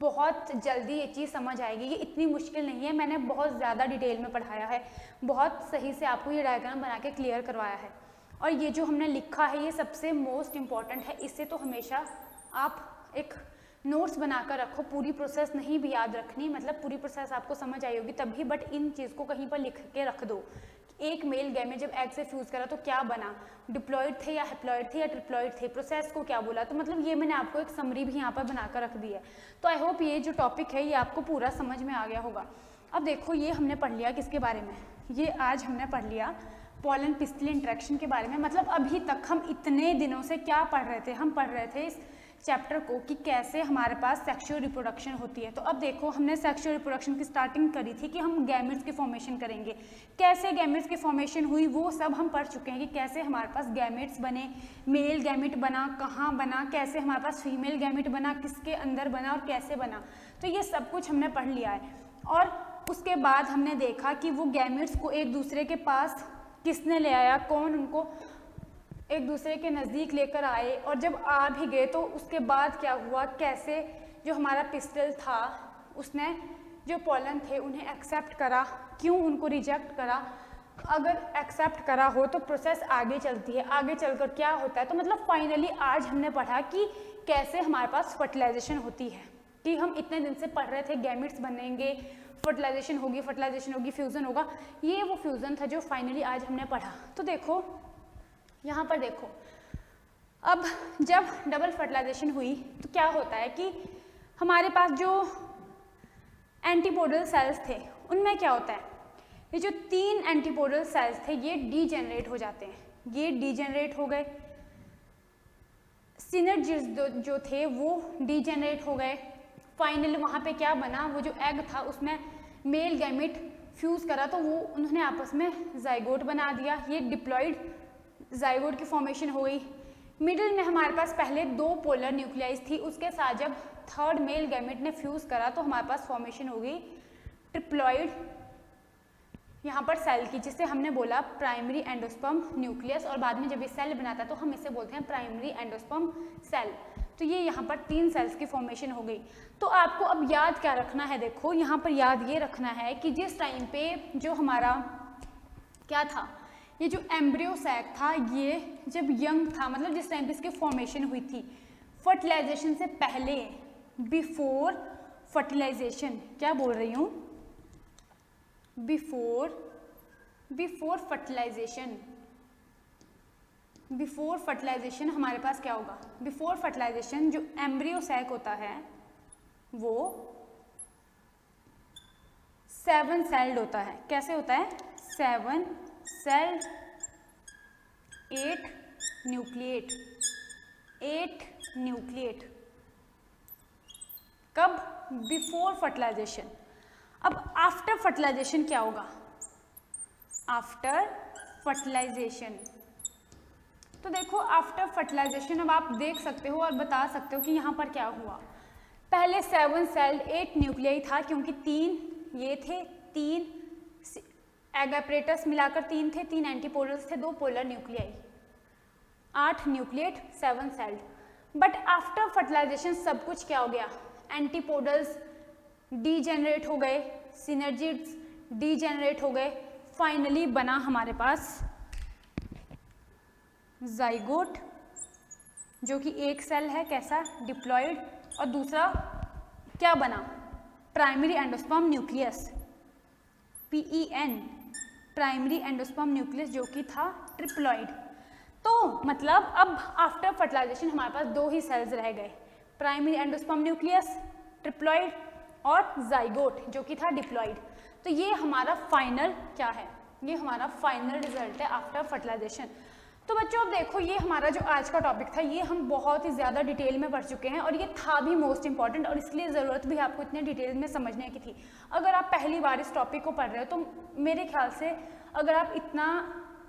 बहुत जल्दी ये चीज़ समझ आएगी। ये इतनी मुश्किल नहीं है, मैंने बहुत ज़्यादा डिटेल में पढ़ाया है, बहुत सही से आपको ये डायग्राम बना के क्लियर करवाया है। और ये जो हमने लिखा है ये सबसे मोस्ट इम्पॉर्टेंट है, इससे तो हमेशा आप एक नोट्स बनाकर रखो। पूरी प्रोसेस नहीं भी याद रखनी, मतलब पूरी प्रोसेस आपको समझ आई होगी तभी, बट इन चीज़ को कहीं पर लिख के रख दो। एक मेल गैमेट जब एग से फ्यूज करा तो क्या बना, डिप्लॉइड थे या हैप्लॉइड थे या ट्रिप्लॉइड थे, प्रोसेस को क्या बोला, तो मतलब ये मैंने आपको एक समरी भी यहाँ पर बनाकर रख दी है। तो आई होप ये जो टॉपिक है ये आपको पूरा समझ में आ गया होगा। अब देखो ये हमने पढ़ लिया किसके बारे में, ये आज हमने पढ़ लिया पॉलन पिस्टिल इंटरेक्शन के बारे में। मतलब अभी तक हम इतने दिनों से क्या पढ़ रहे थे, हम पढ़ रहे थे इस चैप्टर को कि कैसे हमारे पास सेक्सुअल रिप्रोडक्शन होती है। तो अब देखो हमने सेक्सुअल रिप्रोडक्शन की स्टार्टिंग करी थी कि हम गैमेट्स की फॉर्मेशन करेंगे, कैसे गैमेट्स की फॉर्मेशन हुई वो सब हम पढ़ चुके हैं कि कैसे हमारे पास गैमेट्स बने, मेल गैमेट बना, कहाँ बना, कैसे हमारे पास फीमेल गैमेट बना, किसके अंदर बना और कैसे बना, तो ये सब कुछ हमने पढ़ लिया है। और उसके बाद हमने देखा कि वो गैमेट्स को एक दूसरे के पास किसने ले आया, कौन उनको एक दूसरे के नज़दीक लेकर आए, और जब आ भी गए तो उसके बाद क्या हुआ, कैसे जो हमारा पिस्टल था उसने जो पॉलन थे उन्हें एक्सेप्ट करा, क्यों उनको रिजेक्ट करा, अगर एक्सेप्ट करा हो तो प्रोसेस आगे चलती है, आगे चलकर क्या होता है। तो मतलब फाइनली आज हमने पढ़ा कि कैसे हमारे पास फर्टिलाइजेशन होती है, कि हम इतने दिन से पढ़ रहे थे गैमेट्स बनेंगे, फर्टिलाइजेशन होगी, फ्यूज़न होगा, ये वो फ्यूज़न था जो फाइनली आज हमने पढ़ा। तो देखो यहाँ पर देखो, अब जब डबल फर्टिलाइजेशन हुई तो क्या होता है कि हमारे पास जो एंटीपोडल सेल्स थे उनमें क्या होता है, ये जो 3 एंटीपोडल सेल्स थे ये डीजेनरेट हो जाते हैं, ये डीजेनरेट हो गए, सिनर्जिड्स जो थे वो डीजेनरेट हो गए। फाइनली वहाँ पे क्या बना, वो जो एग था उसमें मेल गैमेट फ्यूज़ करा तो वो उन्होंने आपस में जाइगोट बना दिया, ये डिप्लॉइड जाइगोट की फॉर्मेशन हो गई। मिडिल में हमारे पास पहले 2 पोलर न्यूक्लियाइज थी, उसके साथ जब थर्ड मेल गैमेट ने फ्यूज़ करा तो हमारे पास फॉर्मेशन हो गई ट्रिप्लॉइड यहाँ पर सेल की, जिसे हमने बोला प्राइमरी एंडोस्पर्म न्यूक्लियस, और बाद में जब ये सेल बनाता है तो हम इसे बोलते हैं प्राइमरी एंडोस्पर्म सेल। तो ये यहाँ पर 3 सेल्स की फॉर्मेशन हो गई। तो आपको अब याद क्या रखना है, देखो यहाँ पर याद ये रखना है कि जिस टाइम पे जो हमारा क्या था, ये जो एम्ब्रियो सैक था ये जब यंग था, मतलब जिस टाइम पे इसकी फॉर्मेशन हुई थी फर्टिलाइजेशन से पहले, बिफोर फर्टिलाइजेशन, क्या बोल रही हूँ, बिफोर फर्टिलाइजेशन हमारे पास क्या होगा, बिफोर फर्टिलाइजेशन जो एम्ब्रियो सैक होता है वो 7 सेल्ड होता है। कैसे होता है, 7 सेल्ड, 8 न्यूक्लिएट। कब, बिफोर फर्टिलाइजेशन। अब आफ्टर फर्टिलाइजेशन क्या होगा, आफ्टर फर्टिलाइजेशन, तो देखो आफ्टर फर्टिलाइजेशन अब आप देख सकते हो और बता सकते हो कि यहाँ पर क्या हुआ। पहले 7 सेल्ड 8 न्यूक्लियाई था, क्योंकि 3 ये थे, 3 एग apparatus मिलाकर 3 थे, 3 एंटीपोडल्स थे, 2 polar nuclei, 8 nucleate 7 celled. But after fertilisation सब कुछ क्या हो गया, एंटीपोडल्स डीजेनरेट हो गए, सिनर्जिड्स डीजेनरेट हो गए, फाइनली बना हमारे पास जाइगोट जो कि एक सेल है कैसा, डिप्लॉइड, और दूसरा क्या बना, primary endosperm nucleus, PEN, primary endosperm nucleus, जो कि था ट्रिप्लॉइड। तो मतलब अब आफ्टर फर्टिलाइजेशन हमारे पास 2 ही सेल्स रह गए, प्राइमरी एंडोस्पर्म न्यूक्लियस, ट्रिप्लॉइड, और जाइगोट जो कि था डिप्लॉइड। तो ये हमारा फाइनल क्या है, ये हमारा फाइनल रिजल्ट है आफ्टर फर्टिलाइजेशन। तो बच्चों अब देखो, ये हमारा जो आज का टॉपिक था ये हम बहुत ही ज़्यादा डिटेल में पढ़ चुके हैं और ये था भी मोस्ट इंपॉर्टेंट, और इसलिए ज़रूरत भी आपको इतने डिटेल में समझने की थी। अगर आप पहली बार इस टॉपिक को पढ़ रहे हो तो मेरे ख्याल से अगर आप इतना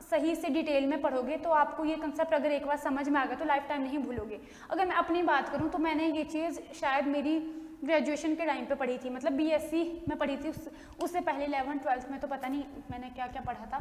सही से डिटेल में पढ़ोगे तो आपको ये कंसेप्ट अगर एक बार समझ में आ गया तो लाइफ टाइम नहीं भूलोगे। अगर मैं अपनी बात करूँ तो मैंने ये चीज़ शायद मेरी ग्रेजुएशन के टाइम पे पढ़ी थी, मतलब BSc में पढ़ी थी, उससे पहले 11th 12th में तो पता नहीं मैंने क्या क्या पढ़ा था,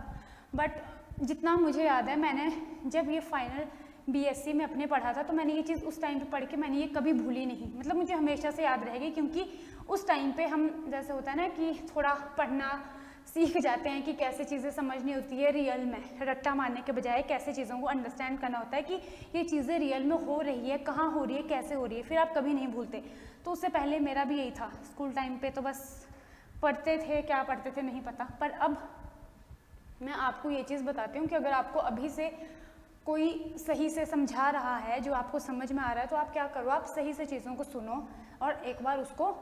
बट जितना मुझे याद है मैंने जब ये फाइनल BSc में अपने पढ़ा था तो मैंने ये चीज़ उस टाइम पे पढ़ के मैंने ये कभी भूली नहीं, मतलब मुझे हमेशा से याद रहेगी, क्योंकि उस टाइम पे हम जैसे होता है ना कि थोड़ा पढ़ना सीख जाते हैं कि कैसे चीज़ें समझनी होती है रियल में, रट्टा मारने के बजाय कैसे चीज़ों को अंडरस्टैंड करना होता है कि ये चीज़ें रियल में हो रही है, कहाँ हो रही है, कैसे हो रही है, फिर आप कभी नहीं भूलते। तो उससे पहले मेरा भी यही था, स्कूल टाइम पे तो बस पढ़ते थे, क्या पढ़ते थे नहीं पता, पर अब मैं आपको ये चीज़ बताती हूँ कि अगर आपको अभी से कोई सही से समझा रहा है, जो आपको समझ में आ रहा है, तो आप क्या करो, आप सही से चीज़ों को सुनो और एक बार उसको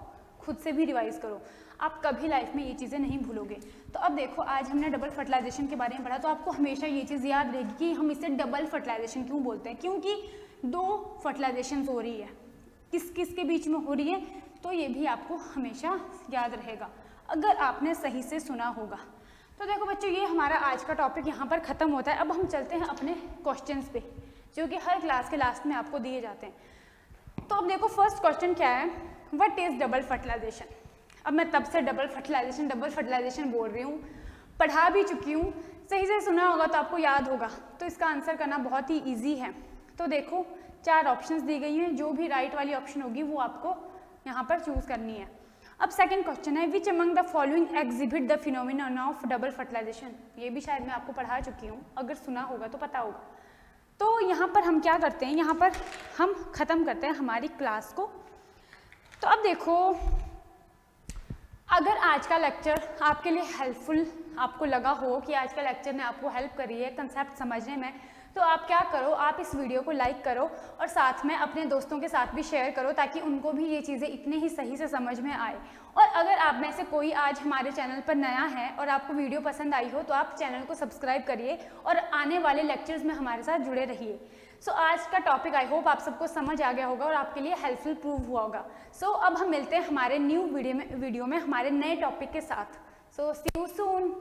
खुद से भी रिवाइज करो, आप कभी लाइफ में ये चीज़ें नहीं भूलोगे। तो अब देखो, आज हमने डबल फर्टिलाइजेशन के बारे में पढ़ा, तो आपको हमेशा ये चीज़ याद रहेगी कि हम इसे डबल फर्टिलाइजेशन क्यों बोलते हैं, क्योंकि 2 फर्टिलाइजेशन हो रही है, किस किस के बीच में हो रही है, तो ये भी आपको हमेशा याद रहेगा अगर आपने सही से सुना होगा। तो देखो बच्चों, ये हमारा आज का टॉपिक यहाँ पर ख़त्म होता है। अब हम चलते हैं अपने क्वेश्चंस पे, जो कि हर क्लास के लास्ट में आपको दिए जाते हैं। तो अब देखो, फर्स्ट क्वेश्चन क्या है, व्हाट इज़ डबल फर्टिलाइजेशन। अब मैं तब से डबल फर्टिलाइजेशन बोल रही हूँ, पढ़ा भी चुकी हूँ, सही से सुना होगा तो आपको याद होगा, तो इसका आंसर करना बहुत ही ईजी है। तो देखो 4 ऑप्शंस दी गई हैं, जो भी राइट वाली ऑप्शन होगी वो आपको यहाँ पर चूज करनी है। अब सेकंड क्वेश्चन है, which among the following exhibit the phenomenon of double fertilisation. ये भी शायद मैं आपको पढ़ा चुकी हूँ, अगर सुना होगा तो पता होगा। तो यहाँ पर हम क्या करते हैं, यहाँ पर हम ख़त्म करते हैं हमारी क्लास को। तो अब देखो, अगर आज का लेक्चर आपके लिए हेल्पफुल आपको लगा हो कि आज का लेक्चर ने आपको हेल्प करी है कंसेप्ट समझने में, तो आप क्या करो, आप इस वीडियो को लाइक करो और साथ में अपने दोस्तों के साथ भी शेयर करो, ताकि उनको भी ये चीज़ें इतने ही सही से समझ में आए। और अगर आप में से कोई आज हमारे चैनल पर नया है और आपको वीडियो पसंद आई हो, तो आप चैनल को सब्सक्राइब करिए और आने वाले लेक्चर्स में हमारे साथ जुड़े रहिए। सो आज का टॉपिक आई होप आप सबको समझ आ गया होगा और आपके लिए हेल्पफुल प्रूव हुआ होगा। सो अब हम मिलते हैं हमारे न्यू वीडियो में हमारे नए टॉपिक के साथ। सो सी यू सून।